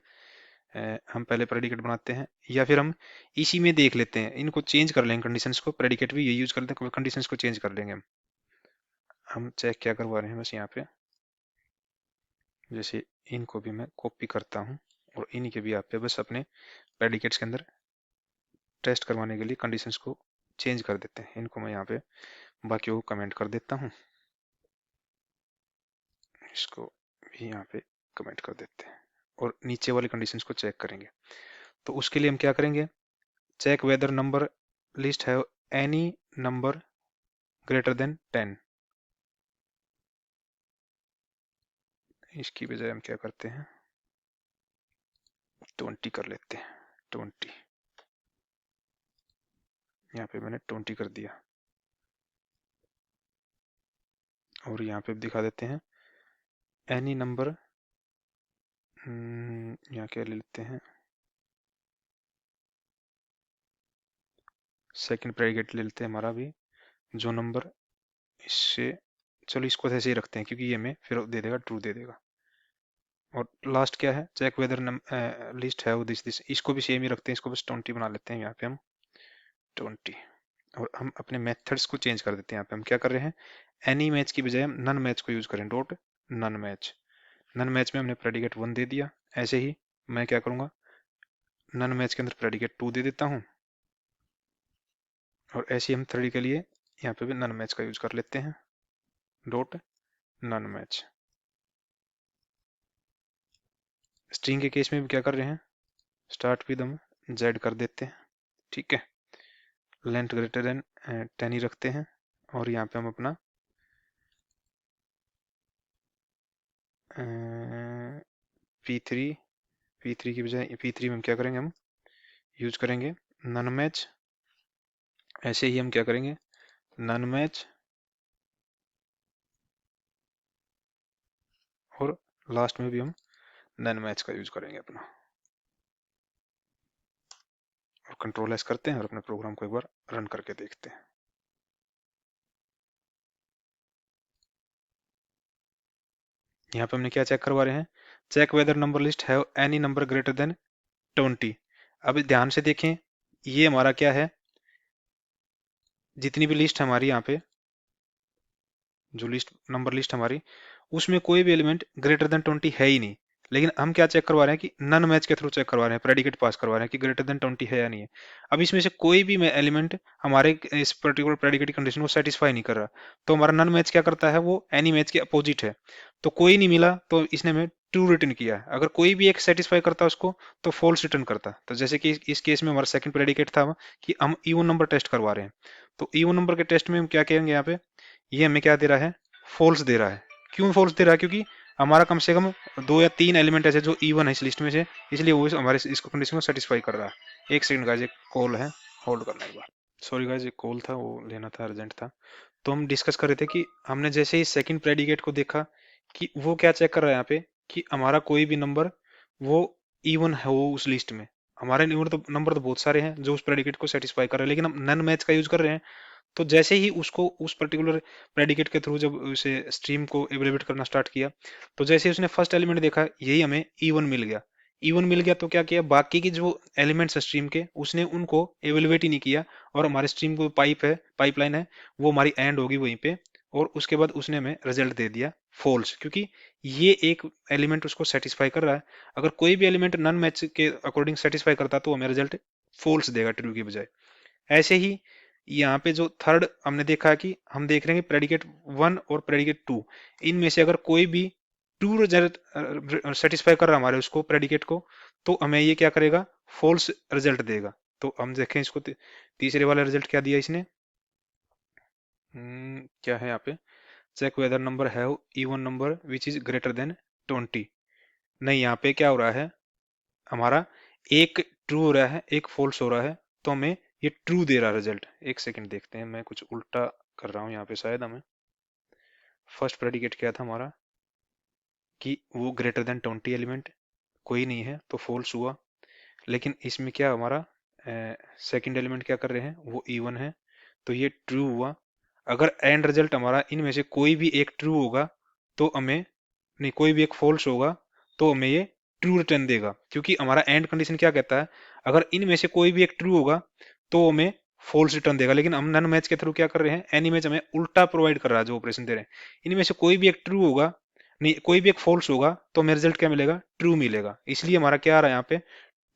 हम पहले प्रेडिकेट बनाते हैं, या फिर हम इसी में देख लेते हैं, इनको चेंज कर लेंगे कंडीशंस को, प्रेडिकेट भी ये यूज करते हैं, कंडीशंस को चेंज कर लेंगे हम चेक क्या करवा रहे हैं बस यहाँ पे, जैसे इनको भी मैं कॉपी करता हूँ और इन्हीं के भी यहाँ पे बस अपने प्रेडिकेट्स के अंदर टेस्ट करवाने के लिए कंडीशंस को चेंज कर देते हैं। इनको मैं यहाँ पे बाकी को कमेंट कर देता हूँ, इसको भी यहाँ पे कमेंट कर देते हैं और नीचे वाली कंडीशंस को चेक करेंगे। तो उसके लिए हम क्या करेंगे, चेक वेदर नंबर लिस्ट है एनी नंबर ग्रेटर देन 10। इसकी बजाय हम क्या करते हैं, 20 कर लेते हैं, 20, यहाँ पे मैंने 20 कर दिया और यहाँ पे दिखा देते हैं एनी नंबर, यहाँ क्या ले लेते हैं, सेकंड प्रेडिकेट ले लेते हैं हमारा भी, जो नंबर इससे, चलो इसको ऐसे ही रखते हैं क्योंकि ये हमें फिर दे देगा, ट्रू दे देगा। और लास्ट क्या है, चेक वेदर लिस्ट है वो दिस, इसको भी सेम ही रखते हैं, इसको बस 20 बना लेते हैं यहाँ पे हम 20। और हम अपने मेथड्स को चेंज कर देते हैं, यहाँ पे हम क्या कर रहे हैं, एनी मैच की बजाय हम नन मैच को यूज करें, dot none match. None match में हमने प्रेडिकेट 1 दे दिया, ऐसे ही मैं क्या करूंगा, नन मैच के अंदर प्रेडिकेट 2 दे देता हूँ और ऐसे ही हम 3 के लिए यहाँ पे भी नन मैच का यूज कर लेते हैं, डॉट नन मैच। स्ट्रिंग के केस में भी क्या कर रहे हैं, स्टार्ट विद हम जेड कर देते हैं, ठीक है, लेंथ ग्रेटर देन 10 ही रखते हैं और यहाँ पे हम अपना P3, P3 की बजाय P3 में हम क्या करेंगे, हम यूज करेंगे नन मैच। ऐसे ही हम क्या करेंगे, नन मैच और लास्ट में भी हम नन मैच का यूज करेंगे अपना, और कंट्रोल एस करते हैं और अपने प्रोग्राम को एक बार रन करके देखते हैं। यहाँ पे हमने क्या चेक करवा रहे हैं, चेक वेदर नंबर लिस्ट है एनी नंबर ग्रेटर देन 20। अब ध्यान से देखें, ये हमारा क्या है, जितनी भी लिस्ट हमारी यहाँ पे जो लिस्ट नंबर लिस्ट हमारी, उसमें कोई भी एलिमेंट ग्रेटर देन 20 है ही नहीं। लेकिन हम क्या चेक करवा रहे हैं कि नन मैच के थ्रू चेक करवा रहे हैं, प्रेडिकेट पास करवा रहे हैं कि ग्रेटर देन 20 है या नहीं है। अब इसमें से कोई भी एलिमेंट हमारे इस पर्टिकुलर प्रेडिकेट कंडीशन को सेटिस्फाई नहीं कर रहा, तो हमारा नन मैच क्या करता है, वो एनी मैच के अपोजिट है। तो कोई नहीं मिला तो इसने हमें ट्रू रिटर्न किया है, अगर कोई भी एक सेटिस्फाई करता उसको तो फॉल्स रिटर्न करता। तो जैसे कि इस केस में हमारा सेकंड प्रेडिकेट था कि हम इवन नंबर टेस्ट करवा रहे हैं, तो इवन नंबर के टेस्ट में हम क्या कहेंगे, यहाँ पे ये हमें क्या दे रहा है, फॉल्स दे रहा है। क्यों फॉल्स दे रहा है, क्योंकि हमारा कम से कम 2 या 3 एलिमेंट ऐसे जो इवन है इस लिस्ट में से, इसलिए वो हमारे इसको कंडीशन को सेटिस्फाई कर रहा है। एक सेकंड गाइस, एक कॉल है, होल्ड करना एक बार। सॉरी गाइस, एक कॉल था, वो लेना था, अर्जेंट था। तो हम डिस्कस कर रहे थे कि हमने जैसे ही सेकंड प्रेडिकेट को देखा कि वो क्या चेक कर रहा है यहाँ पे कि हमारा कोई भी नंबर वो इवन है वो उस लिस्ट में। हमारे नंबर तो बहुत सारे हैं जो उस प्रेडिकेट को सेटिस्फाई कर रहे हैं, लेकिन हम नन मैच का यूज कर रहे हैं। तो जैसे ही उसको उस पर्टिकुलर प्रेडिकेट के थ्रू जब उसे स्ट्रीम को एवेल्युएट करना स्टार्ट किया, तो जैसे ही उसने फर्स्ट एलिमेंट देखा यही हमें इवन मिल गया, इवन मिल गया, तो क्या किया, बाकी की जो एलिमेंट्स है स्ट्रीम के उसने उनको एवेल्युएट ही नहीं किया, और हमारे स्ट्रीम को पाइपलाइन है वो हमारी एंड होगी वहीं पे, और उसके बाद उसने हमें रिजल्ट दे दिया फॉल्स, क्योंकि ये एक एलिमेंट उसको सेटिस्फाई कर रहा है। अगर कोई भी एलिमेंट नन मैच के अकॉर्डिंग सेटिस्फाई करता तो हमें रिजल्ट फॉल्स देगा ट्रू की बजाय। ऐसे ही यहाँ पे जो थर्ड हमने देखा कि हम देख रहे हैं कि प्रेडिकेट 1 और प्रेडिकेट 2, इनमें से अगर कोई भी ट्रू रिजल्ट सेटिस्फाई कर रहा है हमारे उसको प्रेडिकेट को, तो हमें ये क्या करेगा, फॉल्स रिजल्ट देगा। तो हम देखें इसको, तीसरे वाला रिजल्ट क्या दिया इसने, क्या है यहाँ पे, check whether number have even number which is greater than 20। नहीं, यहाँ पे क्या हो रहा है हमारा, एक ट्रू हो रहा है एक फॉल्स हो रहा है, तो हमें ये ट्रू दे रहा है रिजल्ट। एक सेकंड देखते हैं, मैं कुछ उल्टा कर रहा हूँ यहाँ पे शायद। हमें फर्स्ट प्रेडिकेट क्या था हमारा कि वो ग्रेटर देन 20 एलिमेंट, कोई नहीं है तो फॉल्स हुआ। लेकिन इसमें क्या हमारा सेकंड एलिमेंट क्या कर रहे हैं, वो इवन है, तो ये ट्रू हुआ। अगर एंड रिजल्ट हमारा इनमें से कोई भी एक ट्रू होगा तो हमें, नहीं कोई भी एक फॉल्स होगा तो हमें ये ट्रू रिटर्न देगा, क्योंकि हमारा एंड कंडीशन क्या कहता है, अगर इनमें से कोई भी एक ट्रू होगा तो हमें फॉल्स रिटर्न देगा। लेकिन हम नन मैच के थ्रू क्या कर रहे हैं, एनी मैच हमें उल्टा प्रोवाइड कर रहा है जो ऑपरेशन दे रहे हैं। इनमें से कोई भी एक ट्रू होगा, नहीं कोई भी एक फॉल्स होगा, तो हमें रिजल्ट क्या मिलेगा, ट्रू मिलेगा। इसलिए हमारा क्या आ रहा है यहाँ पे,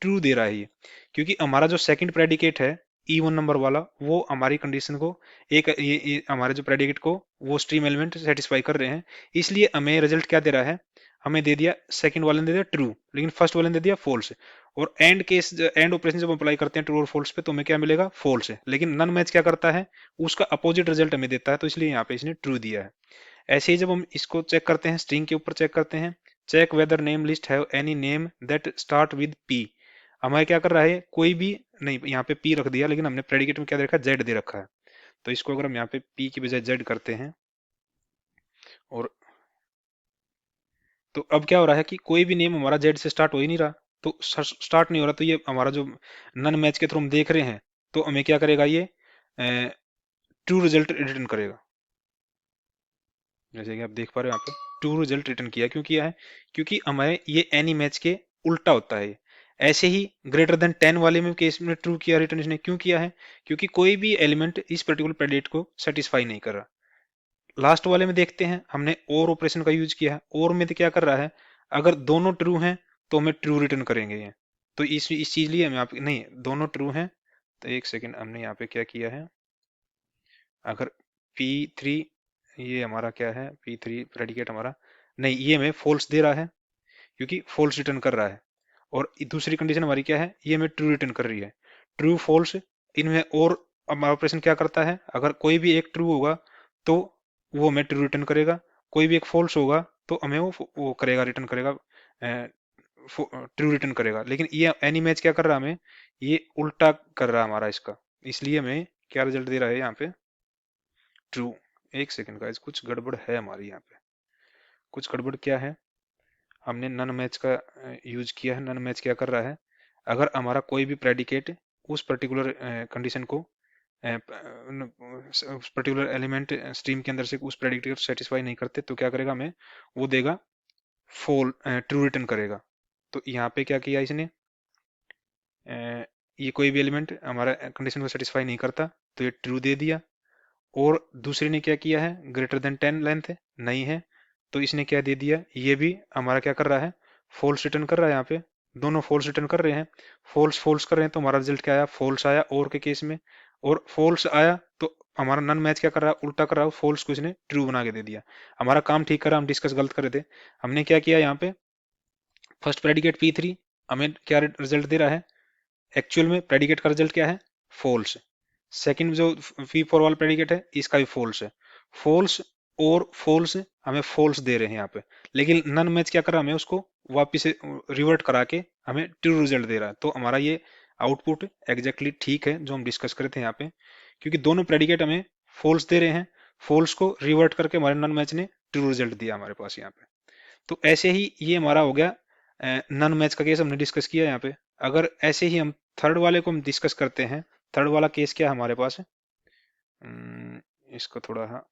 ट्रू दे रहा है ये। क्योंकि हमारा जो सेकंड प्रेडिकेट है ई वन नंबर वाला, वो हमारी कंडीशन को, एक ये हमारे जो प्रेडिकेट को वो स्ट्रीम एलिमेंट सेटिस्फाई कर रहे हैं, इसलिए हमें रिजल्ट क्या दे रहा है, हमें दे दिया सेकंड वाले ने दे दिया ट्रू, लेकिन फर्स्ट वाले ने दे दिया फॉल्स। और एंड केस, एंड ऑपरेशन जब अप्लाई करते हैं ट्रू और फॉल्स पे, तो हमें क्या मिलेगा, फॉल्स है। लेकिन नन मैच क्या करता है, उसका अपोजिट रिजल्ट हमें देता है, तो इसलिए यहाँ पे इसने ट्रू दिया है। ऐसे ही जब हम इसको चेक करते हैं, स्ट्रिंग के ऊपर चेक करते हैं, check whether name list have any name that start with P. हमारे क्या कर रहा है, कोई भी नहीं, यहाँ पे पी रख दिया, लेकिन हमने प्रेडिकेट में क्या दे रखा है, जेड दे रखा है। तो इसको अगर हम यहाँ पे पी की बजाय जेड करते हैं, और तो अब क्या हो रहा है कि कोई भी नेम हमारा जेड से स्टार्ट हो ही नहीं रहा, तो स्टार्ट नहीं हो रहा, तो ये हमारा जो नन मैच के थ्रू हम देख रहे हैं, तो हमें क्या करेगा ये, ट्रू रिजल्ट रिटर्न करेगा। जैसे कि आप देख पा रहे हो यहाँ पे ट्रू रिजल्ट रिटर्न किया, क्यों किया है, क्योंकि हमारे ये एनी मैच के उल्टा होता है। ऐसे ही ग्रेटर देन 10 वाले में केस में ट्रू किया रिटर्न, इसने क्यों किया है, क्योंकि कोई भी एलिमेंट इस पर्टिकुलर प्रेडिकेट को सेटिस्फाई नहीं कर रहा। लास्ट वाले में देखते हैं, हमने और ऑपरेशन का यूज किया है, और में तो क्या कर रहा है, अगर दोनों ट्रू हैं तो हमें ट्रू रिटर्न करेंगे ये। तो इस चीज लिए हमें आप, नहीं दोनों ट्रू हैं, तो एक सेकेंड, हमने यहाँ पे क्या किया है, अगर P3, ये हमारा क्या है, P3 प्रेडिकेट हमारा, नहीं ये हमें फॉल्स दे रहा है, क्योंकि फॉल्स रिटर्न कर रहा है। और दूसरी कंडीशन हमारी क्या है, ये हमें ट्रू रिटर्न कर रही है, ट्रू फॉल्स। इनमें और हमारा ऑपरेशन क्या करता है, अगर कोई भी एक ट्रू होगा तो वो हमें ट्रू रिटर्न करेगा, कोई भी एक फॉल्स होगा तो हमें वो करेगा, रिटर्न करेगा, ट्रू रिटर्न करेगा। लेकिन ये एनी मैच क्या कर रहा है, हमें ये उल्टा कर रहा है हमारा इसका, इसलिए हमें क्या रिजल्ट दे रहा है यहाँ पे, ट्रू। एक सेकंड गाइस, कुछ गड़बड़ है हमारी यहाँ पे, कुछ गड़बड़ क्या है, हमने नन मैच का यूज किया है। नन मैच क्या कर रहा है, अगर हमारा कोई भी प्रेडिकेट उस पर्टिकुलर कंडीशन को, उस पर्टिकुलर एलिमेंट स्ट्रीम के अंदर से उस प्रेडिकेट को सेटिस्फाई नहीं करते, तो क्या करेगा, हमें वो देगा फॉल, ट्रू रिटर्न करेगा। तो यहाँ पे क्या किया इसने, ये कोई भी एलिमेंट हमारा कंडीशन को सेटिस्फाई नहीं करता, तो ये ट्रू दे दिया। और दूसरे ने क्या किया है, ग्रेटर देन 10 लेंथ है, नहीं है, तो इसने क्या दे दिया, ये भी हमारा क्या कर रहा है, फॉल्स रिटर्न कर रहा है। यहाँ पे दोनों फॉल्स रिटर्न कर रहे हैं, फॉल्स फॉल्स कर रहे हैं, तो हमारा रिजल्ट क्या आया, फॉल्स आया और के केस में। और फॉल्स आया तो हमारा नन मैच क्या कर रहा है, उल्टा कर रहा है, फॉल्स को इसने ट्रू बना के दे दिया। हमारा काम ठीक करा, हम डिस्कस गलत कर रहे थे। हमने क्या किया यहाँ पे, फर्स्ट प्रेडिकेट P3 हमें क्या रिजल्ट दे रहा है, एक्चुअल में प्रेडिकेट का रिजल्ट क्या है, फॉल्स। सेकंड जो P4 वाला प्रेडिकेट है, इसका भी फॉल्स है। फॉल्स और फॉल्स हमें फॉल्स दे रहे हैं यहाँ पे, लेकिन नन मैच क्या कर रहा है, हमें उसको वापिस से रिवर्ट करा के हमें ट्रू रिजल्ट दे रहा है। तो हमारा ये आउटपुट एग्जैक्टली ठीक है जो हम डिस्कस करे थे यहाँ पे, क्योंकि दोनों प्रेडिकेट हमें फॉल्स दे रहे हैं, फॉल्स को रिवर्ट करके हमारे नन मैच ने ट्रू रिजल्ट दिया हमारे पास यहाँ पे। तो ऐसे ही ये हमारा हो गया नन मैच का केस, हमने डिस्कस किया यहाँ पे। अगर ऐसे ही हम थर्ड वाले को हम डिस्कस करते हैं, थर्ड वाला केस क्या है हमारे पास है, इसको थोड़ा हाँ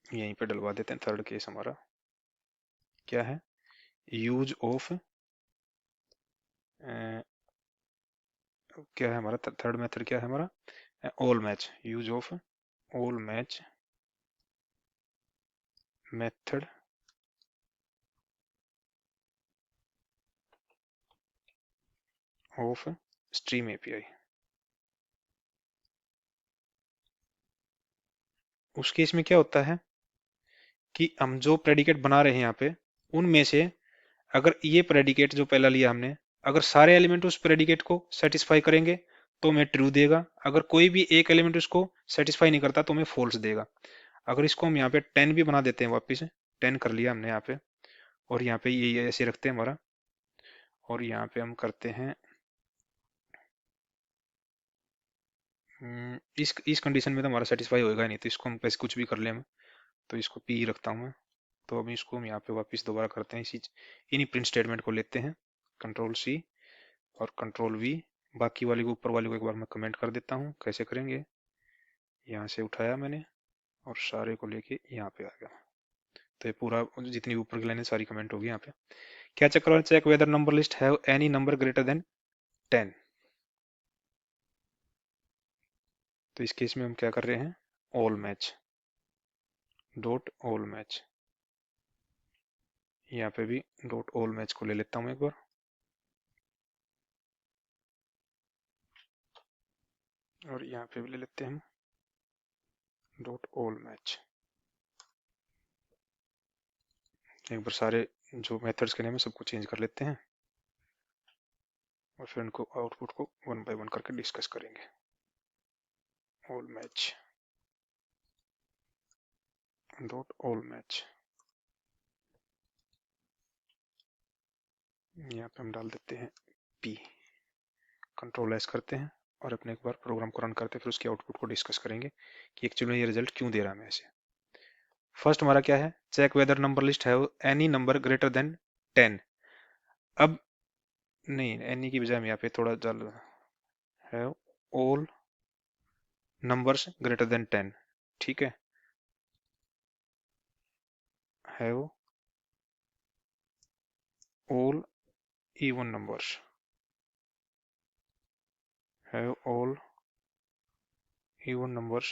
यहीं पे डलवा देते हैं। थर्ड केस हमारा क्या है, यूज ऑफ, क्या है हमारा थर्ड मेथड, क्या है हमारा, all match, use of all match method of stream API. उस केस में क्या होता है कि हम जो प्रेडिकेट बना रहे हैं यहाँ पे, उनमें से अगर ये प्रेडिकेट जो पहला लिया हमने, अगर सारे एलिमेंट उस प्रेडिकेट को सेटिस्फाई करेंगे तो हमें ट्रू देगा, अगर कोई भी एक एलिमेंट उसको सेटिस्फाई नहीं करता तो हमें फॉल्स देगा। अगर इसको हम यहाँ पे 10 भी बना देते हैं, वापिस 10 कर लिया हमने यहाँ पे, और यहाँ पे ये ऐसे रखते हैं हमारा, और यहाँ पे हम करते हैं इस कंडीशन में तो हमारा सेटिस्फाई होएगा ही नहीं, तो इसको हम कैसे कुछ भी कर ले हम, तो इसको पी रखता हूँ मैं। तो अभी इसको हम यहाँ पे वापस दोबारा करते हैं, इसी इन्हीं प्रिंट स्टेटमेंट को लेते हैं, कंट्रोल सी और कंट्रोल वी। बाकी वाली को, ऊपर वाली को एक बार मैं कमेंट कर देता हूँ, कैसे करेंगे, यहाँ से उठाया मैंने और सारे को लेके यहाँ पे आ गया। तो ये पूरा जितनी ऊपर की लाइन है सारी कमेंट होगी यहाँ पे। क्या चेक करवाना, check whether number list have any number greater than 10। तो इस केस में हम क्या कर रहे हैं, all match, dot all match, यहाँ पे भी डॉट ऑल मैच को ले लेता हूँ एक बार, और यहाँ पे भी ले लेते हैं हम डॉट ऑल मैच। एक बार सारे जो मेथड्स के नेम है सबको चेंज कर लेते हैं, और फिर इनको आउटपुट को वन बाय वन करके डिस्कस करेंगे। All match, dot all match, यहाँ पे हम डाल देते हैं पी, कंट्रोल एस करते हैं और अपने एक बार प्रोग्राम को रन करते हैं, फिर उसके आउटपुट को डिस्कस करेंगे कि एक्चुअली में ये रिजल्ट क्यों दे रहा है हमें ऐसे। फर्स्ट हमारा क्या है, check whether number list have any number greater than 10। अब नहीं, एनी की बजाय हम यहाँ पे थोड़ा डाल, have all numbers greater than 10, ठीक है, have all even numbers, have all even numbers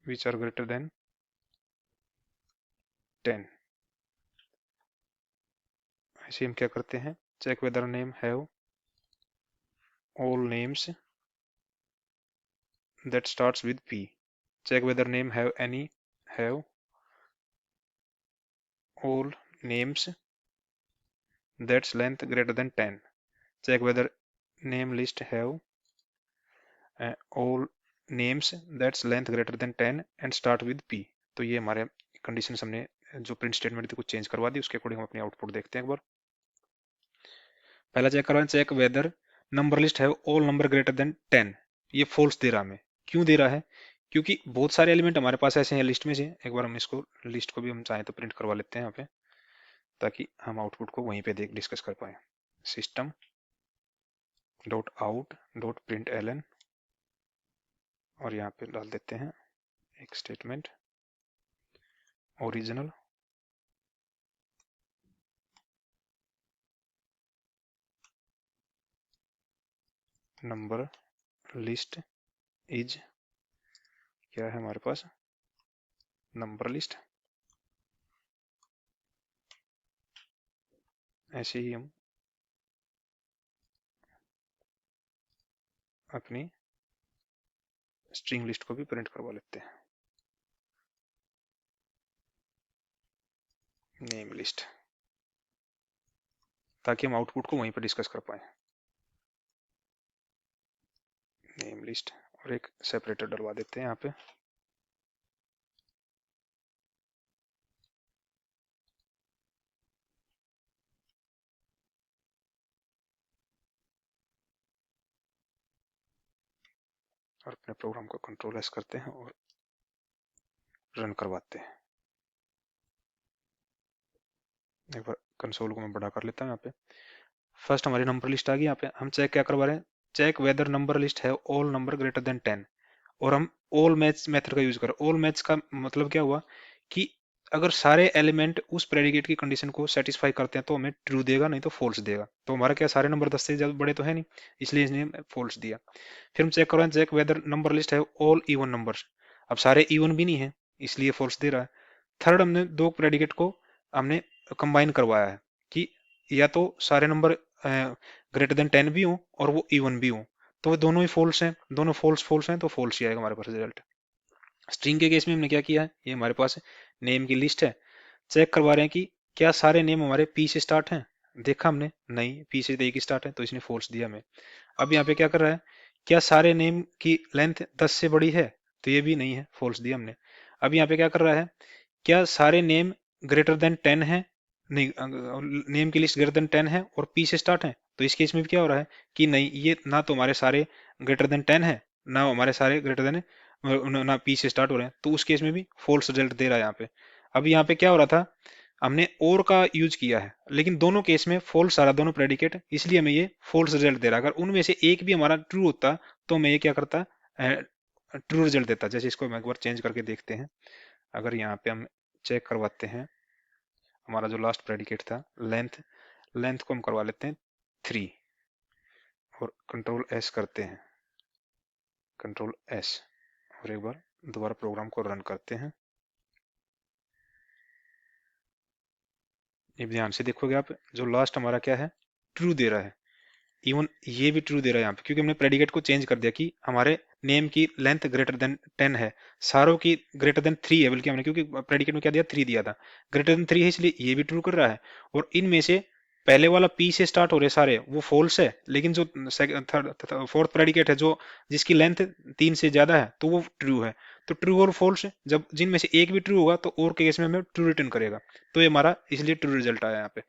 which are greater than 10। ऐसे हम क्या करते हैं, check whether name have all names that starts with P, check whether name have any, have all names that's length greater than 10, check whether name list have all names that's length greater than 10 and start with P। तो ये हमारे condition हमने जो print statement थी कुछ change करवा दी, उसके according हम अपनी आउटपुट देखते हैं एक बार। पहला चेक करवाएं, चेक वेदर नंबर लिस्ट है ऑल नंबर ग्रेटर देन 10। ये फॉल्स दे रहा हमें, क्यों दे रहा है, क्योंकि बहुत सारे एलिमेंट हमारे पास ऐसे हैं लिस्ट में से। एक बार हम इसको लिस्ट को भी हम चाहें तो प्रिंट करवा लेते हैं यहाँ पे, ताकि हम आउटपुट को वहीं पे देख डिस्कस कर पाए। System dot out dot print L, और यहाँ पे डाल देते हैं एक statement, original number list is, क्या है हमारे पास, नंबर लिस्ट। ऐसे ही हम अपनी स्ट्रिंग लिस्ट को भी प्रिंट करवा लेते हैं, नेम लिस्ट, ताकि हम आउटपुट को वहीं पर डिस्कस कर पाए। नेम लिस्ट, और एक सेपरेटर डलवा देते हैं यहाँ पे, और अपने प्रोग्राम को कंट्रोल एस करते हैं और रन करवाते हैं। एक बार कंसोल को मैं बड़ा कर लेता हूँ। यहाँ पे फर्स्ट हमारी नंबर लिस्ट आ गई। यहाँ पे हम चेक क्या करवा रहे हैं, चेक वेदर नंबर लिस्ट है ऑल नंबर ग्रेटर देन 10, और हम ऑल मैच मेथड का यूज करें। ऑल मैच का मतलब क्या हुआ कि अगर सारे एलिमेंट उस प्रेडिकेट की कंडीशन को सेटिस्फाई करते हैं तो हमें ट्रू देगा, नहीं तो फॉल्स देगा। तो हमारा क्या, सारे नंबर 10 से ज्यादा बड़े तो है नहीं, इसलिए इसने फॉल्स दिया। फिर हम चेक करवाएं, चेक वेदर नंबर लिस्ट है ऑल इवन नंबर्स। अब सारे इवन भी नहीं है, इसलिए फॉल्स दे रहा है। थर्ड, हमने दो प्रेडिकेट को हमने कंबाइन करवाया है कि या तो सारे नंबर ग्रेटर देन 10 भी हो और वो इवन भी हो, तो वो दोनों ही फॉल्स हैं, दोनों फॉल्स फॉल्स हैं, तो फॉल्स ही आएगा हमारे पास रिजल्ट। स्ट्रिंग के केस में हमने क्या किया है, ये हमारे पास नेम की लिस्ट है, चेक करवा रहे हैं कि क्या सारे नेम हमारे पी से स्टार्ट हैं। देखा हमने, नहीं, पी से तो एक ही स्टार्ट है, तो इसने फॉल्स दिया हमें। अब यहाँ पे क्या कर रहा है, क्या सारे नेम की लेंथ 10 से बड़ी है, तो ये भी नहीं है, फॉल्स दिया हमने। अब यहाँ पे क्या कर रहा है, क्या सारे नेम ग्रेटर देन 10 है, नहीं, नेम की लिस्ट ग्रेटर देन 10 है और पी से स्टार्ट है, तो इस केस में भी क्या हो रहा है कि नहीं, ये ना तो हमारे सारे ग्रेटर देन 10 है, ना हमारे सारे ग्रेटर देन, ना पी से स्टार्ट हो रहे हैं, तो उस केस में भी फॉल्स रिजल्ट दे रहा है यहाँ पे। अब यहाँ पे क्या हो रहा था, हमने और का यूज किया है, लेकिन दोनों केस में फॉल्स आ रहा, दोनों प्रेडिकेट, इसलिए हमें ये फॉल्स रिजल्ट दे रहा है। अगर उनमें से एक भी हमारा ट्रू होता तो हमें ये क्या करता, ट्रू रिजल्ट देता। जैसे इसको हम एक बार चेंज करके देखते हैं। अगर यहाँ पे हम चेक करवाते हैं, हमारा जो लास्ट प्रेडिकेट था लेंथ, लेंथ को हम करवा लेते हैं 3 और कंट्रोल एस करते हैं, कंट्रोल एस, और एक बार दोबारा प्रोग्राम को रन करते हैं। ये ध्यान से देखोगे आप, जो लास्ट हमारा क्या है, ट्रू दे रहा है। इवन ये भी ट्रू दे रहा है यहाँ पे, क्योंकि हमने प्रेडिकेट को चेंज कर दिया कि हमारे नेम की लेंथ ग्रेटर देन 10 है, सारों की ग्रेटर देन 3 है, बल्कि हमने क्योंकि प्रेडिकेट में क्या दिया, 3 दिया था, ग्रेटर देन 3 है, इसलिए ये भी ट्रू कर रहा है। और इनमें से पहले वाला पी से स्टार्ट हो रहे सारे, वो फॉल्स है, लेकिन जो थर्ड फोर्थ प्रेडिकेट है, जो जिसकी लेंथ 3 से ज्यादा है, तो वो ट्रू है। तो ट्रू और फॉल्स, जब जिनमें से एक भी ट्रू होगा तो और के केस में हमें ट्रू रिटर्न करेगा, तो ये हमारा इसलिए ट्रू रिजल्ट आया यहाँ पे।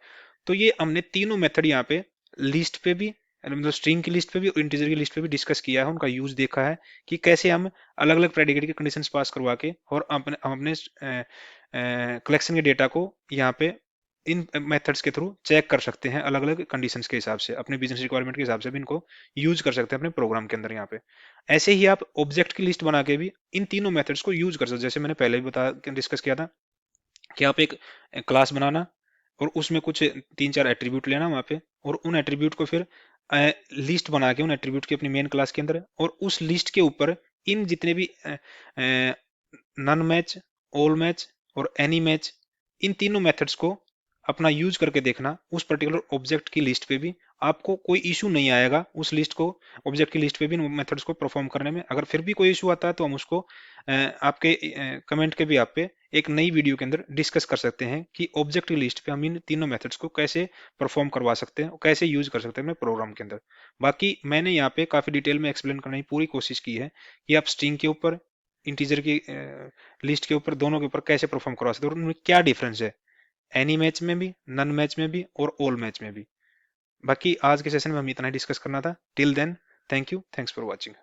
तो ये हमने तीनों मेथड यहाँ पे लिस्ट पे भी, मतलब स्ट्रिंग की लिस्ट पे भी और इंटीजर की लिस्ट पे भी डिस्कस किया है, उनका यूज देखा है कि कैसे हम अलग अलग प्रेडिकेट की कंडीशंस पास करवा के और हम अपने कलेक्शन के डेटा को यहाँ पे इन मेथड्स के थ्रू चेक कर सकते हैं, अलग अलग कंडीशंस के हिसाब से, अपने बिजनेस रिक्वायरमेंट के हिसाब से भी इनको यूज कर सकते हैं अपने प्रोग्राम के अंदर यहाँ पे। ऐसे ही आप ऑब्जेक्ट की लिस्ट बना के भी इन तीनों मेथड्स को यूज कर सकते हैं। जैसे मैंने पहले भी बता डिस्कस किया था कि आप एक क्लास बनाना और उसमें कुछ 3-4 एट्रीब्यूट लेना वहां पे, और उन एट्रीब्यूट को फिर लिस्ट बना के उन एट्रीब्यूट की अपनी मेन क्लास के अंदर, और उस लिस्ट के ऊपर इन जितने भी नन मैच, ऑल मैच और एनी मैच, इन तीनों मेथड्स को अपना यूज करके देखना, उस पर्टिकुलर ऑब्जेक्ट की लिस्ट पे भी आपको कोई इशू नहीं आएगा, उस लिस्ट को, ऑब्जेक्ट की लिस्ट पे भी मेथड्स को परफॉर्म करने में। अगर फिर भी कोई इशू आता है तो हम उसको आपके कमेंट के भी आप पे एक नई वीडियो के अंदर डिस्कस कर सकते हैं कि ऑब्जेक्ट की लिस्ट पे हम इन तीनों मेथड्स को कैसे परफॉर्म करवा सकते हैं और कैसे यूज कर सकते हैं अपने प्रोग्राम के अंदर। बाकी मैंने यहाँ पे काफी डिटेल में एक्सप्लेन करने की पूरी कोशिश की है कि आप स्ट्रिंग के ऊपर, इंटीजर की लिस्ट के ऊपर, दोनों के ऊपर कैसे परफॉर्म करवा सकते हैं और उनमें क्या डिफरेंस है, एनी मैच में भी, नन मैच में भी और ऑल मैच में भी। बाकी आज के सेशन में हम इतना ही डिस्कस करना था। Till then, thank you, thanks for watching.